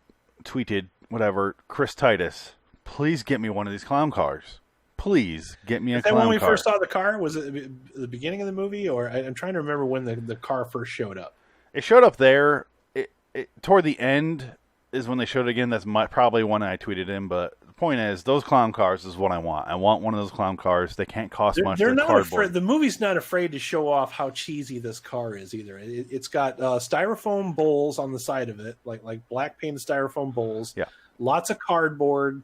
whatever, Chris Titus, please get me one of these clown cars. Please get me a clown car. When we first saw the car, was it the beginning of the movie, or I'm trying to remember when the car first showed up? It showed up there. It toward the end is when they showed it again. That's probably one I tweeted in, but the point is, those clown cars is what I want. I want one of those clown cars. They can't cost much. They're not cardboard. afraid. The movie's not afraid to show off how cheesy this car is either. It's got styrofoam bowls on the side of it, like black painted styrofoam bowls. Yeah, lots of cardboard.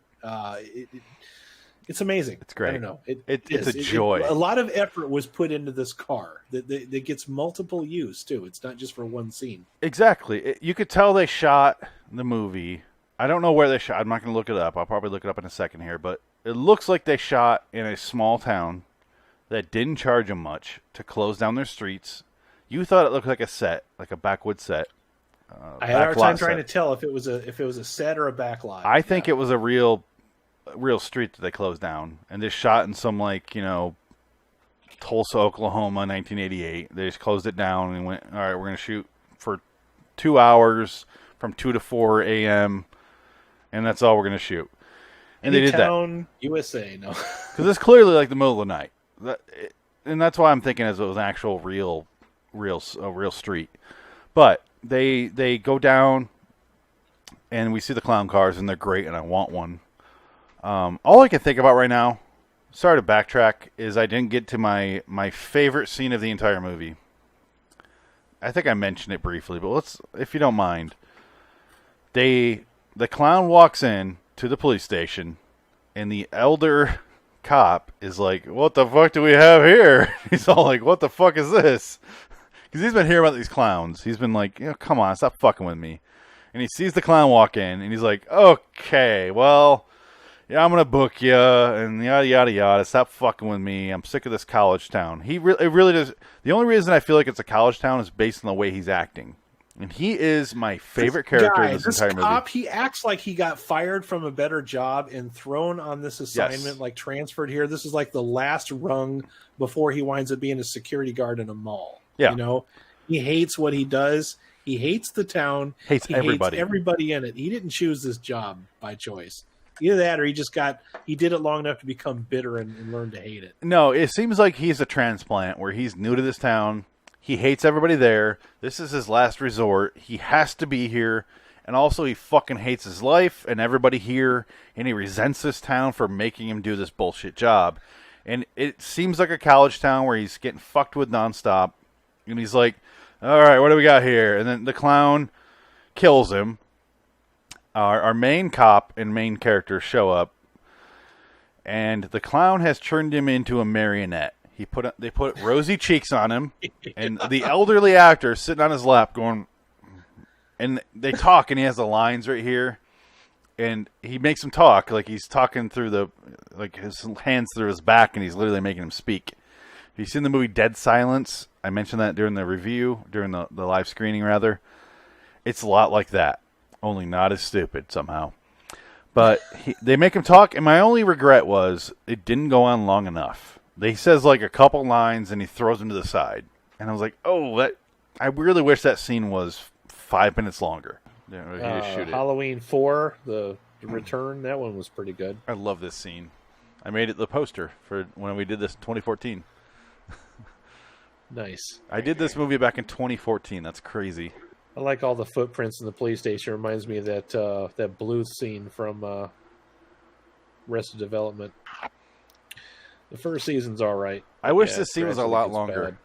It's amazing. It's great. I don't know. It's a joy. A lot of effort was put into this car that gets multiple use too. It's not just for one scene. Exactly. You could tell they shot the movie. I don't know where they shot. I'm not going to look it up. I'll probably look it up in a second here. But it looks like they shot in a small town that didn't charge them much to close down their streets. You thought it looked like a set, like a backwoods set. I had a hard time trying to tell if it was a set or a backlot. I think it was a real street that they closed down, and they shot in some Tulsa, Oklahoma, 1988. They just closed it down and went, all right, we're going to shoot for 2 hours from 2 to 4 a.m. and that's all we're going to shoot. And they did that. USA, no, because it's clearly like the middle of the night, and that's why I'm thinking as it was an actual real street. But they go down, and we see the clown cars, and they're great, and I want one. All I can think about right now, sorry to backtrack, is I didn't get to my favorite scene of the entire movie. I think I mentioned it briefly, but if you don't mind. The clown walks in to the police station, and the elder cop is like, what the fuck do we have here? He's all like, what the fuck is this? Because he's been hearing about these clowns. He's been like, come on, stop fucking with me. And he sees the clown walk in, and he's like, okay, well, yeah, I'm going to book you, and yada, yada, yada. Stop fucking with me. I'm sick of this college town. It really does. The only reason I feel like it's a college town is based on the way he's acting. And he is my favorite character in this entire movie. He acts like he got fired from a better job and thrown on this assignment, like transferred here. This is like the last rung before he winds up being a security guard in a mall. Yeah. He hates what he does. He hates the town. He hates everybody in it. He didn't choose this job by choice. Either that or he did it long enough to become bitter and learn to hate it. No, it seems like he's a transplant where he's new to this town. He hates everybody there. This is his last resort. He has to be here. And also he fucking hates his life and everybody here. And he resents this town for making him do this bullshit job. And it seems like a college town where he's getting fucked with nonstop. And he's like, all right, what do we got here? And then the clown kills him. Our main cop and main character show up. And the clown has turned him into a marionette. They put rosy cheeks on him, and the elderly actor sitting on his lap going, and they talk, and he has the lines right here, and he makes them talk like he's talking through his hands through his back, and he's literally making him speak. Have you seen the movie Dead Silence? I mentioned that during the review, during the live screening rather. It's a lot like that, only not as stupid somehow. But they make him talk, and my only regret was it didn't go on long enough. They says like a couple lines, and he throws them to the side. And I was like, I really wish that scene was 5 minutes longer. He just shoot it. Halloween 4, the return, that one was pretty good. I love this scene. I made it the poster for when we did this in 2014. Nice. I did this movie back in 2014. That's crazy. I like all the footprints in the police station. Reminds me of that blue scene from Arrested Development. The first season's all right. I wish this scene was a lot longer.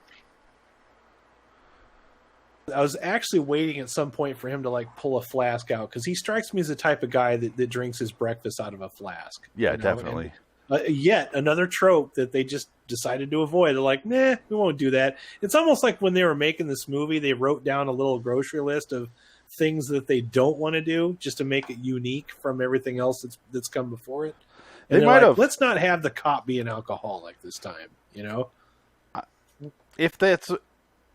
Bad. I was actually waiting at some point for him to like pull a flask out because he strikes me as the type of guy that drinks his breakfast out of a flask. Yeah, definitely. And, yet another trope that they just decided to avoid. They're like, nah, we won't do that. It's almost like when they were making this movie, they wrote down a little grocery list of things that they don't want to do just to make it unique from everything else that's come before it. And they might have. Let's not have the cop be an alcoholic this time. You know, if that's.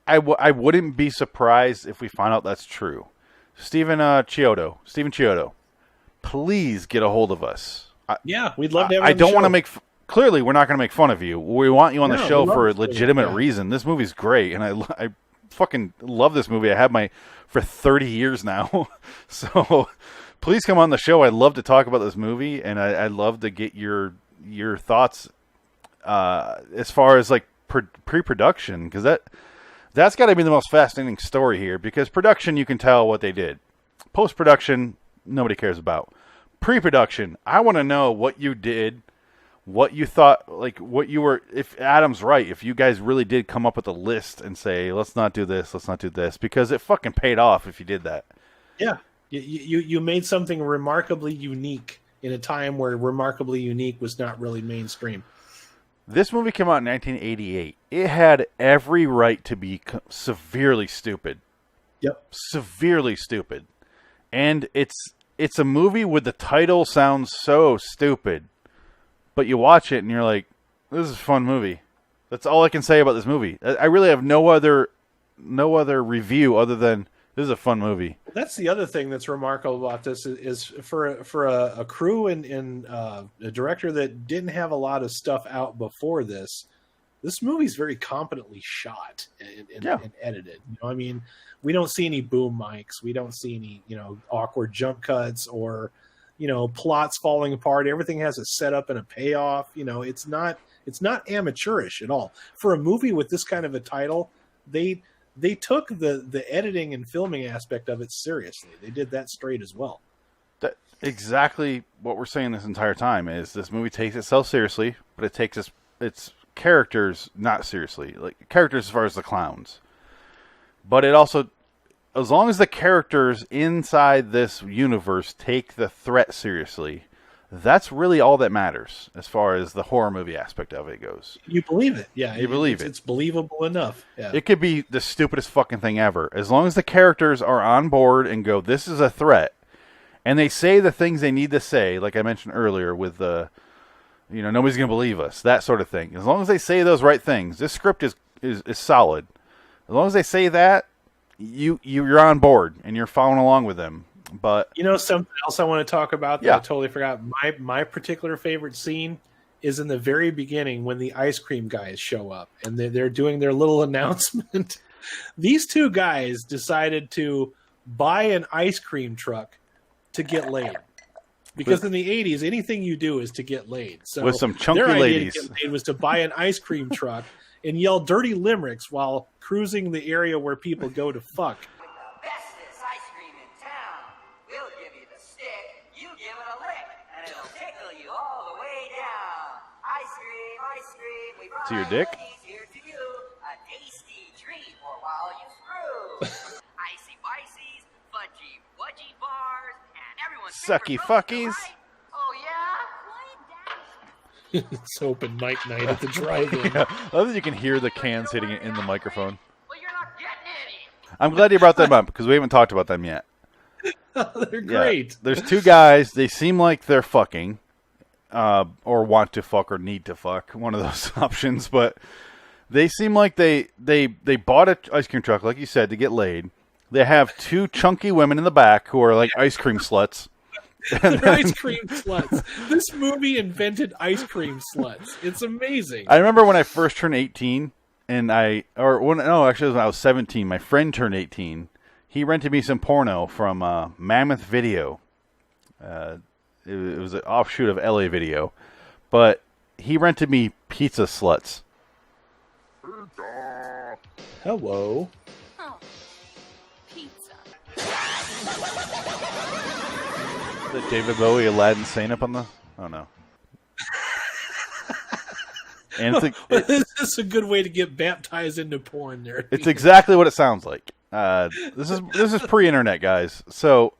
I wouldn't be surprised if we find out that's true. Stephen Chiodo, please get a hold of us. We'd love to have you I on don't the want to show. make... Clearly, we're not going to make fun of you. We want you on the show for a legitimate reason. This movie's great, and I fucking love this movie. I have for 30 years now. So please come on the show. I'd love to talk about this movie, and I'd love to get your thoughts as far as like pre-production, because that's got to be the most fascinating story here, because production, you can tell what they did. Post-production, nobody cares about. Pre-production, I want to know what you did, what you thought, like what you were, if Adam's right, if you guys really did come up with a list and say, let's not do this, because it fucking paid off if you did that. Yeah. You made something remarkably unique in a time where remarkably unique was not really mainstream. This movie came out in 1988. It had every right to be severely stupid. Yep. Severely stupid. And it's a movie with the title sounds so stupid, but you watch it and you're like, this is a fun movie. That's all I can say about this movie. I really have no other review other than this is a fun movie. That's the other thing that's remarkable about this is for a crew and a director that didn't have a lot of stuff out before this. This movie's very competently shot and edited. You know, I mean, we don't see any boom mics. We don't see any awkward jump cuts or plots falling apart. Everything has a setup and a payoff. It's not amateurish at all. For a movie with this kind of a title, they took the editing and filming aspect of it seriously. They did that straight as well. Exactly what we're saying this entire time is this movie takes itself seriously, but it takes its characters not seriously. Like characters as far as the clowns. But it also, as long as the characters inside this universe take the threat seriously, that's really all that matters as far as the horror movie aspect of it goes. You believe it. Yeah. You believe it. It's believable enough. Yeah. It could be the stupidest fucking thing ever. As long as the characters are on board and go, this is a threat, and they say the things they need to say, like I mentioned earlier with the, nobody's going to believe us, that sort of thing. As long as they say those right things, this script is solid. As long as they say that, you're on board and you're following along with them. But something else I want to talk about that I totally forgot. My particular favorite scene is in the very beginning when the ice cream guys show up and they're doing their little announcement. These two guys decided to buy an ice cream truck to get laid. Because in the 80s, anything you do is to get laid. So with some chunky their idea ladies. to get laid was to buy an ice cream truck and yell dirty limericks while cruising the area where people go to fuck. Bestest ice cream in town. We'll give you the stick, you give it a lick, and it'll tickle you all the way down. Ice cream, we brought To your dick? here to you. A tasty treat for while you screw. Icy bicies, fudgy wudgy bars, and everyone's Sucky favorite fuckies. roast, right? Oh yeah? It's open mic night at the drive-in. I love that you can hear the cans hitting it in the microphone. Well, you're not getting any. I'm glad you brought them up because we haven't talked about them yet. They're great. There's two guys. They seem like they're fucking, or want to fuck, or need to fuck. One of those options. But they seem like they bought an ice cream truck, like you said, to get laid. They have two chunky women in the back who are like ice cream sluts. They're ice cream sluts. This movie invented ice cream sluts. It's amazing. I remember when I first turned 18, actually it was when I was 17. My friend turned 18. He rented me some porno from Mammoth Video. It was an offshoot of LA Video, but he rented me pizza sluts. Hello. Oh, pizza. The David Bowie Aladdin Sane up on the... Oh, no. And This is a good way to get baptized into porn there. it's exactly what it sounds like. This is pre-internet, guys. So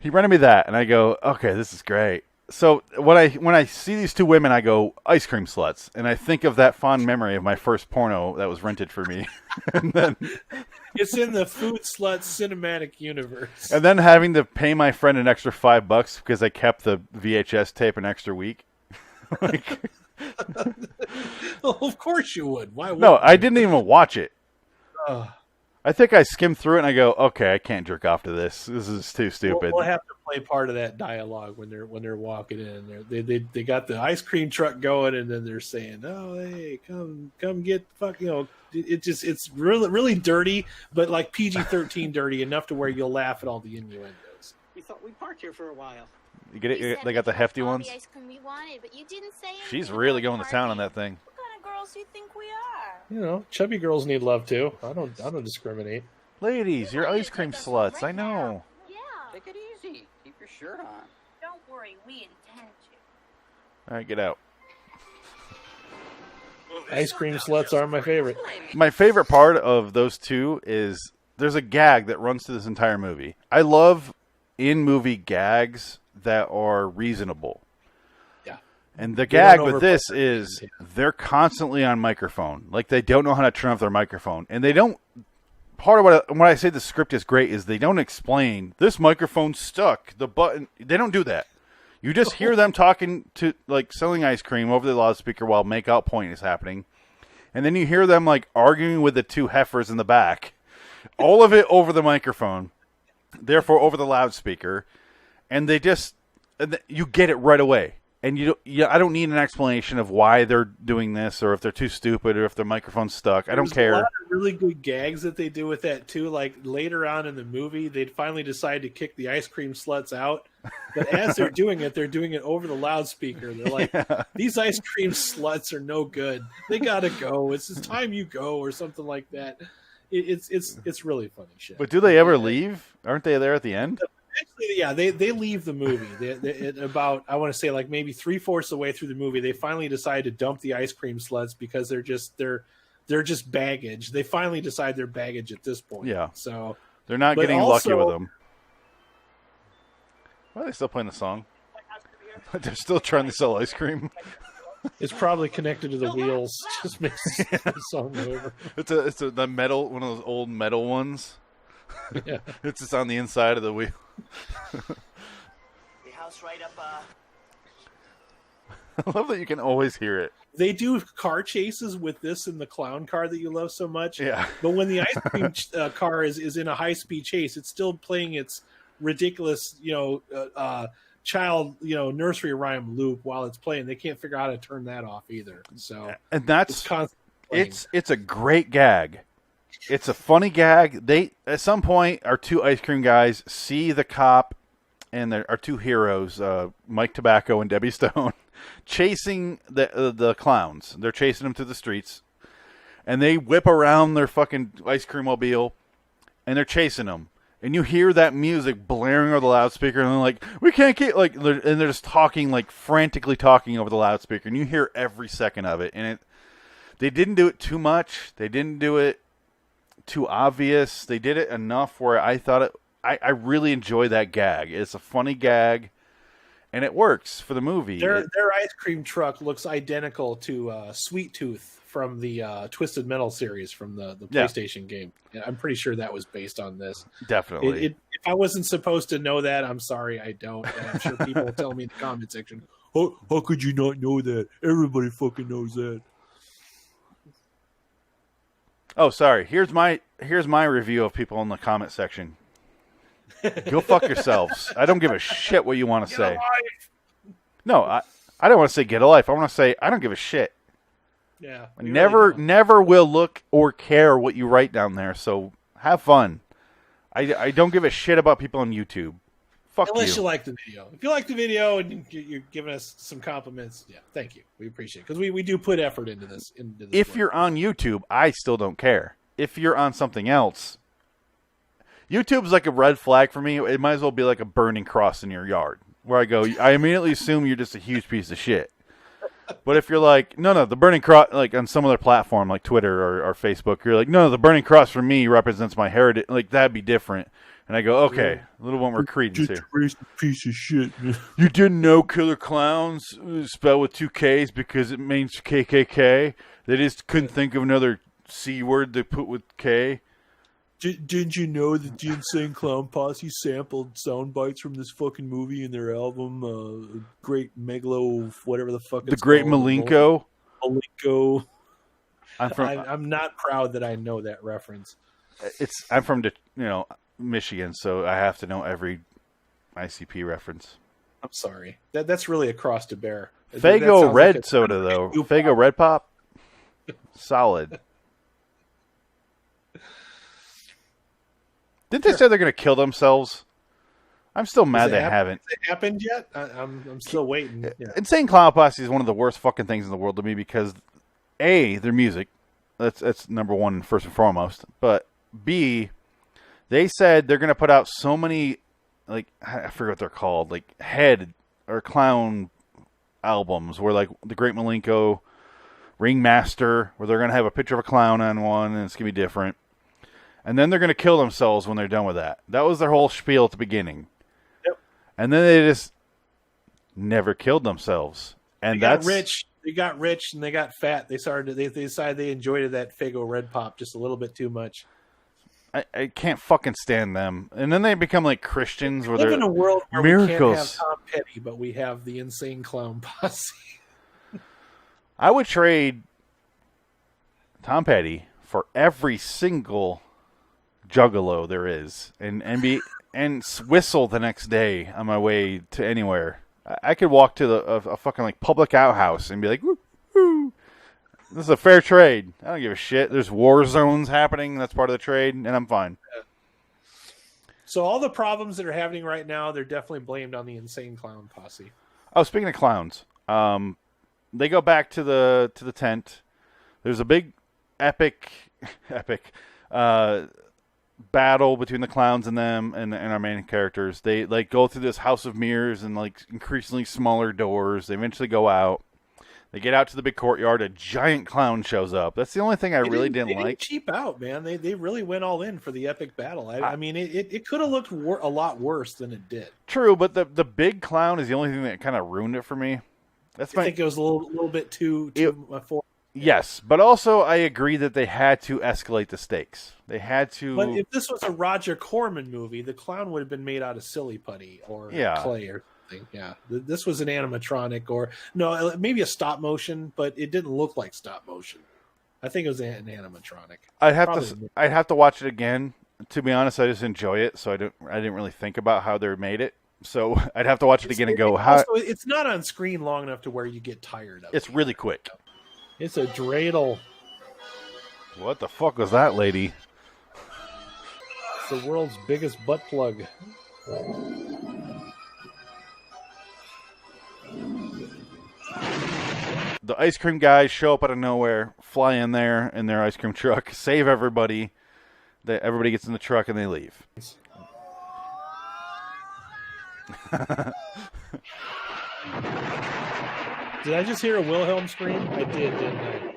he rented me that, and I go, okay, this is great. So when I see these two women, I go, ice cream sluts, and I think of that fond memory of my first porno that was rented for me. And then It's in the Food Sluts cinematic universe. and then having to pay my friend an extra $5 because I kept the VHS tape an extra week. Like, Well, of course you would. Why would no, I didn't even watch it. Uh, I think I skimmed through it and I go, okay, I can't jerk off to this. This is too stupid. We'll have to play part of that dialogue when they're walking in. They got the ice cream truck going, and then they're saying, "Oh, hey, come get fuck." You know, it's really dirty, but like PG-13 dirty enough to where you'll laugh at all the innuendos. We thought we'd park here for a while. You get it? They got the hefty ones. The ice cream we wanted, but you didn't say She's anything really about going to town on parking. that thing. What kind of girls do you think we are? You know, chubby girls need love too. I don't discriminate. Ladies, you're ice cream sluts. I know. Yeah. Take it easy. Keep your shirt on. Don't worry, we intend to. All right, get out. Ice cream sluts are my favorite. My favorite part of those two is there's a gag that runs through this entire movie. I love in-movie gags that are reasonable. Yeah. And the They gag don't with overplay this is they're constantly on microphone. Like they don't know how to turn off their microphone. And they don't... Part of when I say the script is great is they don't explain, this microphone's stuck, the button... They don't do that. You just hear them talking to, like, selling ice cream over the loudspeaker while make-out point is happening. And then you hear them, like, arguing with the two heifers in the back. All of it over the microphone. Therefore, over the loudspeaker. And they just... You get it right away. And I don't need an explanation of why they're doing this, or if they're too stupid, or if their microphone's stuck. I don't There's care. a lot of really good gags that they do with that too. Like later on in the movie, they'd finally decide to kick the ice cream sluts out, but as they're doing it over the loudspeaker. They're like, "These ice cream sluts are no good. They gotta go. It's time you go," or something like that. It's really funny shit. But do they ever leave? Aren't they there at the end? Actually, yeah, they leave the movie. About, I want to say, like maybe 3/4 of the way through the movie, they finally decide to dump the ice cream sluts because they're just baggage. They finally decide they're baggage at this point. Yeah. So They're not but getting lucky also- with them. Why are they still playing the song? They're still trying to sell ice cream. it's probably connected to the wheels. Just makes the song over. It's the metal, one of those old metal ones. Yeah. It's just on the inside of the wheel. The house right up, I love that you can always hear it. They do car chases with this in the clown car that you love so much. Yeah. But when the ice cream car is in a high speed chase, it's still playing its ridiculous, child, nursery rhyme loop while it's playing. They can't figure out how to turn that off either. So And that's constantly it's a great gag. It's a funny gag. They at some point our two ice cream guys see the cop and our two heroes, Mike Tobacco and Debbie Stone, chasing the clowns. They're chasing them through the streets, and they whip around their fucking ice cream mobile, and they're chasing them. And you hear that music blaring over the loudspeaker, and they're like, "We can't get like," and they're just talking, like frantically talking over the loudspeaker, and you hear every second of it. And they didn't do it too much. They didn't do it too obvious. They did it enough where I thought I really enjoy that gag. It's a funny gag, and it works for the movie. Their ice cream truck looks identical to Sweet Tooth from the Twisted Metal series from the PlayStation game. Yeah, I'm pretty sure that was based on this. Definitely. If I wasn't supposed to know that, I'm sorry, I don't. And I'm sure people will tell me in the comment section, how could you not know that? Everybody fucking knows that. Oh, sorry. Here's my review of people in the comment section. Go fuck yourselves. I don't give a shit what you want to say. No, I don't want to say get a life. I want to say I don't give a shit. Yeah. I never will look or care what you write down there. So have fun. I don't give a shit about people on YouTube. Fuck Unless you. you like the video. If you like the video and you're giving us some compliments, yeah, thank you. We appreciate it because we do put effort into this. If you're on YouTube, I still don't care. if you're on something else, YouTube's like a red flag for me. It might as well be like a burning cross in your yard, where I immediately assume you're just a huge piece of shit. But if you're like, no, the burning cross, like on some other platform like Twitter or Facebook, you're like, no, the burning cross for me represents my heritage. Like, that'd be different. And I go, okay, a little bit more credence here. Piece of shit. You didn't know Killer Klowns spelled with 2 Ks because it means KKK? They just couldn't think of another C word to put with K? Didn't you know that the Insane Clown Posse sampled sound bites from this fucking movie in their album, Great Megalo, whatever the fuck it's The Great called? Malenko? Malenko. I'm I'm not proud that I know that reference. I'm from Michigan, so I have to know every ICP reference. I'm sorry. That's really a cross to bear. Faygo Red Soda, though. Faygo Red Pop? Solid. Didn't they say they're going to kill themselves? I'm still mad they haven't. Has it happened yet? I'm still waiting. Yeah. Insane Clown Posse is one of the worst fucking things in the world to me because, A, their music. That's number one, first and foremost. But, B, they said they're going to put out so many, like, I forget what they're called, like, head or clown albums where, like, the Great Malenko, Ringmaster, where they're going to have a picture of a clown on one and it's going to be different. And then they're going to kill themselves when they're done with that. That was their whole spiel at the beginning. Yep. And then they just never killed themselves. And they got rich and they got fat. They decided they enjoyed that Faygo Red Pop just a little bit too much. I can't fucking stand them. And then they become like Christians where we live they're in a world where miracles. We can't have Tom Petty, but we have the Insane Clown Posse. I would trade Tom Petty for every single juggalo there is, and whistle the next day on my way to anywhere. I could walk to a fucking like public outhouse and be like, woo, woo. This is a fair trade. I don't give a shit. There's war zones happening. That's part of the trade, and I'm fine. So all the problems that are happening right now, they're definitely blamed on the Insane Clown Posse. Oh, speaking of clowns, they go back to the tent. There's a big epic battle between the clowns and them and our main characters. They like go through this house of mirrors and like increasingly smaller doors. They eventually go out. They get out to the big courtyard. A giant clown shows up. That's the only thing I really didn't like. Cheap out, man. They really went all in for the epic battle. I mean, it could have looked a lot worse than it did. True, but the big clown is the only thing that kind of ruined it for me. I think it was a little bit too for. Yes, but also I agree that they had to escalate the stakes. They had to. But if this was a Roger Corman movie, the clown would have been made out of silly putty or clay or something. Yeah, this was an animatronic or maybe a stop motion, but it didn't look like stop motion. I think it was an animatronic. I'd have to watch it again. To be honest, I just enjoy it, so I didn't really think about how they made it. So I'd have to watch it again and go. It's not on screen long enough to where you get tired of it. It's really quick. It's a dreidel. What the fuck was that, lady? It's the world's biggest butt plug. The ice cream guys show up out of nowhere, fly in there in their ice cream truck, save everybody. Everybody gets in the truck and they leave. Did I just hear a Wilhelm scream? I did, didn't I?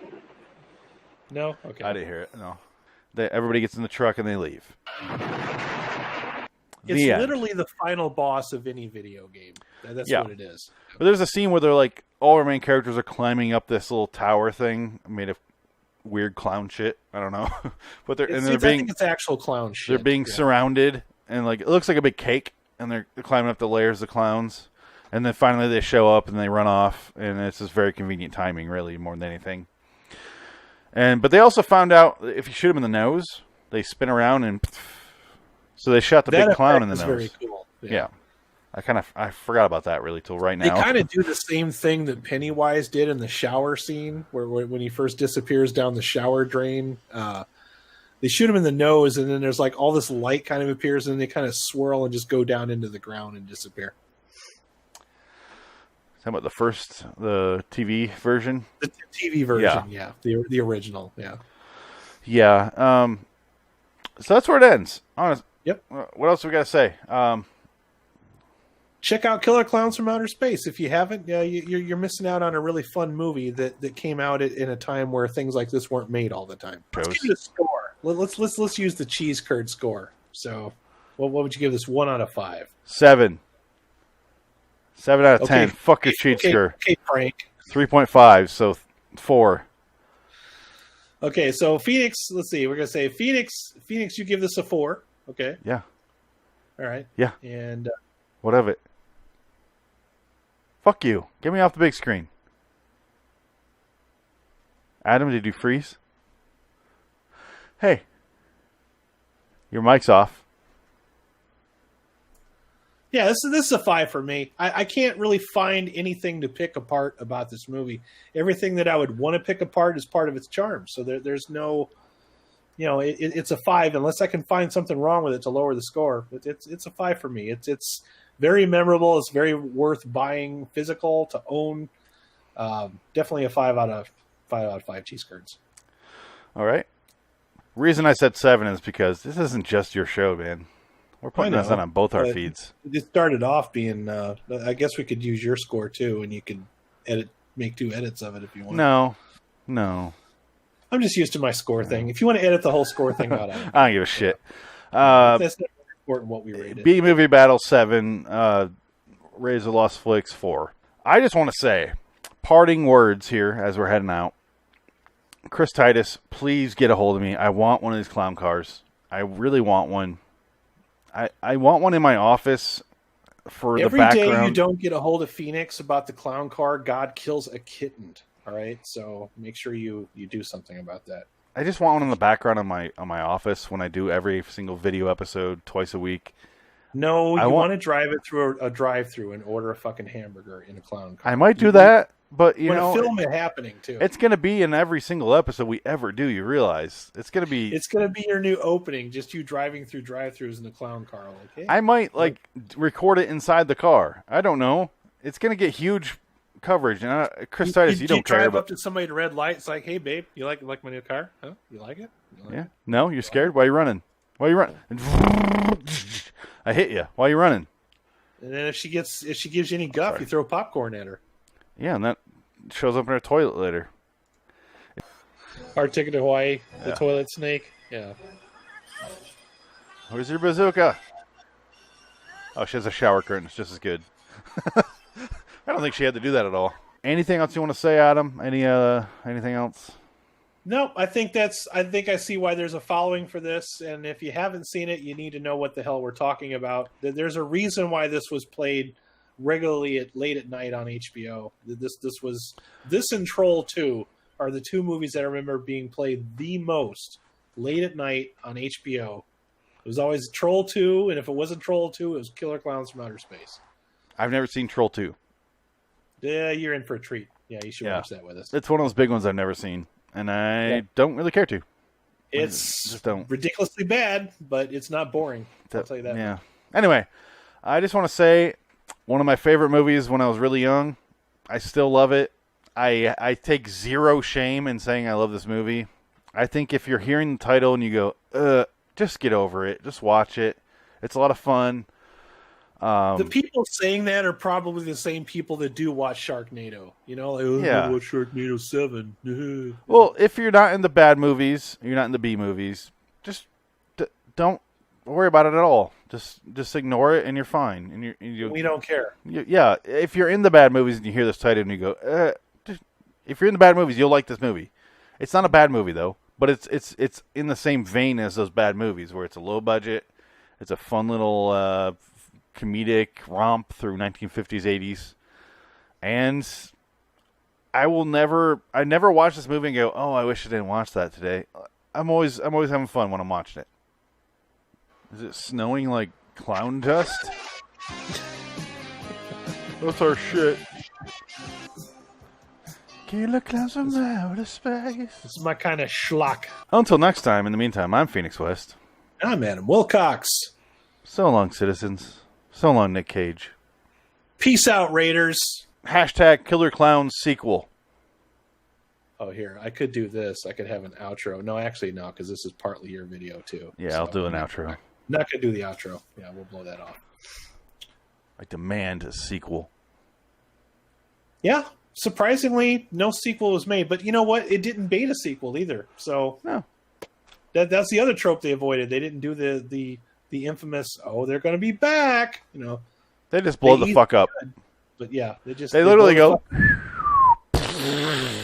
No? Okay. I didn't hear it, no. Everybody gets in the truck and they leave. It's literally the final boss of any video game. That's what it is. But there's a scene where they're like, all our main characters are climbing up this little tower thing made of weird clown shit. I don't know. But I think it's actual clown shit. They're being surrounded and like it looks like a big cake and they're climbing up the layers of clowns. And then finally they show up and they run off, and it's just very convenient timing, really, more than anything. But they also found out if you shoot them in the nose, they spin around and so they shot the big clown in the nose. Very cool. Yeah. I forgot about that really till right now. They kind of do the same thing that Pennywise did in the shower scene, where when he first disappears down the shower drain. They shoot him in the nose, and then there's like all this light kind of appears, and then they kind of swirl and just go down into the ground and disappear. How about the TV version? The TV version, yeah. The original, yeah. Yeah. So that's where it ends. Honest. Yep. What else we got to say? Check out Killer Klowns from Outer Space if you haven't. You're missing out on a really fun movie that came out in a time where things like this weren't made all the time. Let's give it a score. Let's use the cheese curd score. So, what would you give this? 1 out of 5. 7. 7 out of 10. Fuck your cheat score. Okay, Frank. 3.5. So 4. Okay, so Phoenix. Let's see. We're gonna say Phoenix. Phoenix, you give this a 4. Okay. Yeah. All right. Yeah. And what of it? Fuck you. Get me off the big screen. Adam, did you freeze? Hey. Your mic's off. yeah, this is a 5 for me. I can't really find anything to pick apart about this movie. Everything that I would want to pick apart is part of its charm. So there's no, it's a 5 unless I can find something wrong with it to lower the score. It's a 5 for me. It's very memorable. It's very worth buying physical to own. Definitely a 5 out of 5 cheese curds. All right. Reason I said 7 is because this isn't just your show, man. We're putting this on both our feeds. It started off being. I guess we could use your score too, and you could make 2 edits of it if you want. No. I'm just used to my score thing. If you want to edit the whole score thing out, I don't give a shit. That's not important what we rated. B Movie Battle 7, Raise the Lost Flicks 4. I just want to say, parting words here as we're heading out. Chris Titus, please get a hold of me. I want one of these clown cars. I really want one. I want one in my office for the background. Every day you don't get a hold of Phoenix about the clown car, God kills a kitten. All right, so make sure you do something about that. I just want one in the background on my office when I do every single video episode twice a week. No, you want to drive it through a drive-through and order a fucking hamburger in a clown car. I might do that, but you know, film it happening too. It's going to be in every single episode we ever do. You realize it's going to be. It's going to be your new opening. Just you driving through drive-throughs in the clown car. Okay. I might record it inside the car. I don't know. It's going to get huge coverage. And Chris Titus, you don't care. Drive up to somebody at a red light. It's like, hey, babe, you like my new car? Huh? You like it? Yeah. No, you're scared. Why are you running? I hit you. Why are you running? And then if she gives you any guff, you throw popcorn at her. Yeah, and that shows up in her toilet later. Our ticket to Hawaii, the toilet snake. Yeah. Where's your bazooka? Oh, she has a shower curtain. It's just as good. I don't think she had to do that at all. Anything else you want to say, Adam? Anything else? No, I think I see why there's a following for this, and if you haven't seen it, you need to know what the hell we're talking about. There's a reason why this was played regularly late at night on HBO. This and Troll 2 are the 2 movies that I remember being played the most late at night on HBO. It was always Troll 2, and if it wasn't Troll 2, it was Killer Klowns from Outer Space. I've never seen Troll 2. Yeah, you're in for a treat. Yeah, you should watch that with us. It's one of those big ones I've never seen. And I don't really care to. It's just don't. Ridiculously bad, but it's not boring. I'll tell you that. Yeah. Anyway, I just want to say, one of my favorite movies when I was really young. I still love it. I take zero shame in saying I love this movie. I think if you're hearing the title and you go, just get over it. Just watch it. It's a lot of fun. The people saying that are probably the same people that do watch Sharknado. You know, like, watch Sharknado 7. Well, if you're not in the bad movies, you're not in the B movies, just don't worry about it at all. Just ignore it and you're fine. And we don't care. Yeah, if you're in the bad movies and you hear this title and you go, if you're in the bad movies, you'll like this movie. It's not a bad movie though, but it's in the same vein as those bad movies where it's a low budget, it's a fun little comedic romp through 1950s, 80s, and I never watch this movie and go, oh, I wish I didn't watch that today. I'm always having fun when I'm watching it. Is it snowing like clown dust? That's our shit. Killer Klowns from outer space. This is my kind of schlock. Until next time, in the meantime, I'm Phoenix West. I'm Adam Wilcox. So long, citizens. So long, Nick Cage. Peace out, Raiders. # Killer Klowns sequel. Oh, here, I could do this. I could have an outro. No, actually, no, because this is partly your video too. Yeah, So I'll do an I'm outro. not gonna do the outro. Yeah, we'll blow that off. I demand a sequel. Yeah, surprisingly, no sequel was made. But you know what? It didn't bait a sequel either. So No. that's the other trope they avoided. They didn't do the infamous. Oh, they're going to be back. You know, They just blow the fuck up. could, but yeah, they literally blow go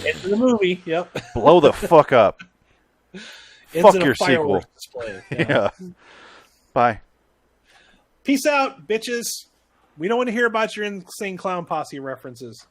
into the movie. Yep, blow the fuck up. Ends Fuck in a your sequel. fireworks display. Yeah. Bye. Peace out, bitches. We don't want to hear about your insane clown posse references.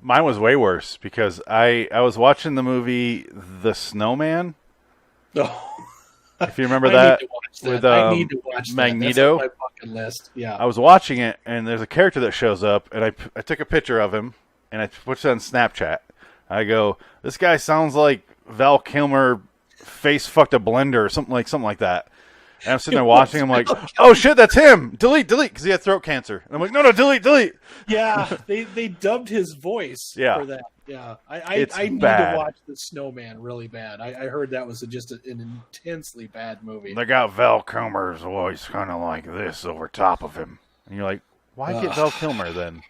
Mine was way worse because I was watching the movie The Snowman. Oh. If you remember I that need to watch that. with I need to watch Magneto. That. That's on my fucking list. Yeah. I was watching it, and there's a character that shows up, and I took a picture of him, and I put it on Snapchat. I go, this guy sounds like Val Kilmer face fucked a blender or something like that. And I'm sitting there watching. I'm like, oh shit, that's him. Delete, because he had throat cancer. And I'm like, no, delete. Yeah, they dubbed his voice Yeah. for that. Yeah, I It's need bad. to watch the Snowman really bad. I heard that was just an intensely bad movie. They got Val Kilmer's voice kind of like this over top of him. And you're like, why get Val Kilmer then?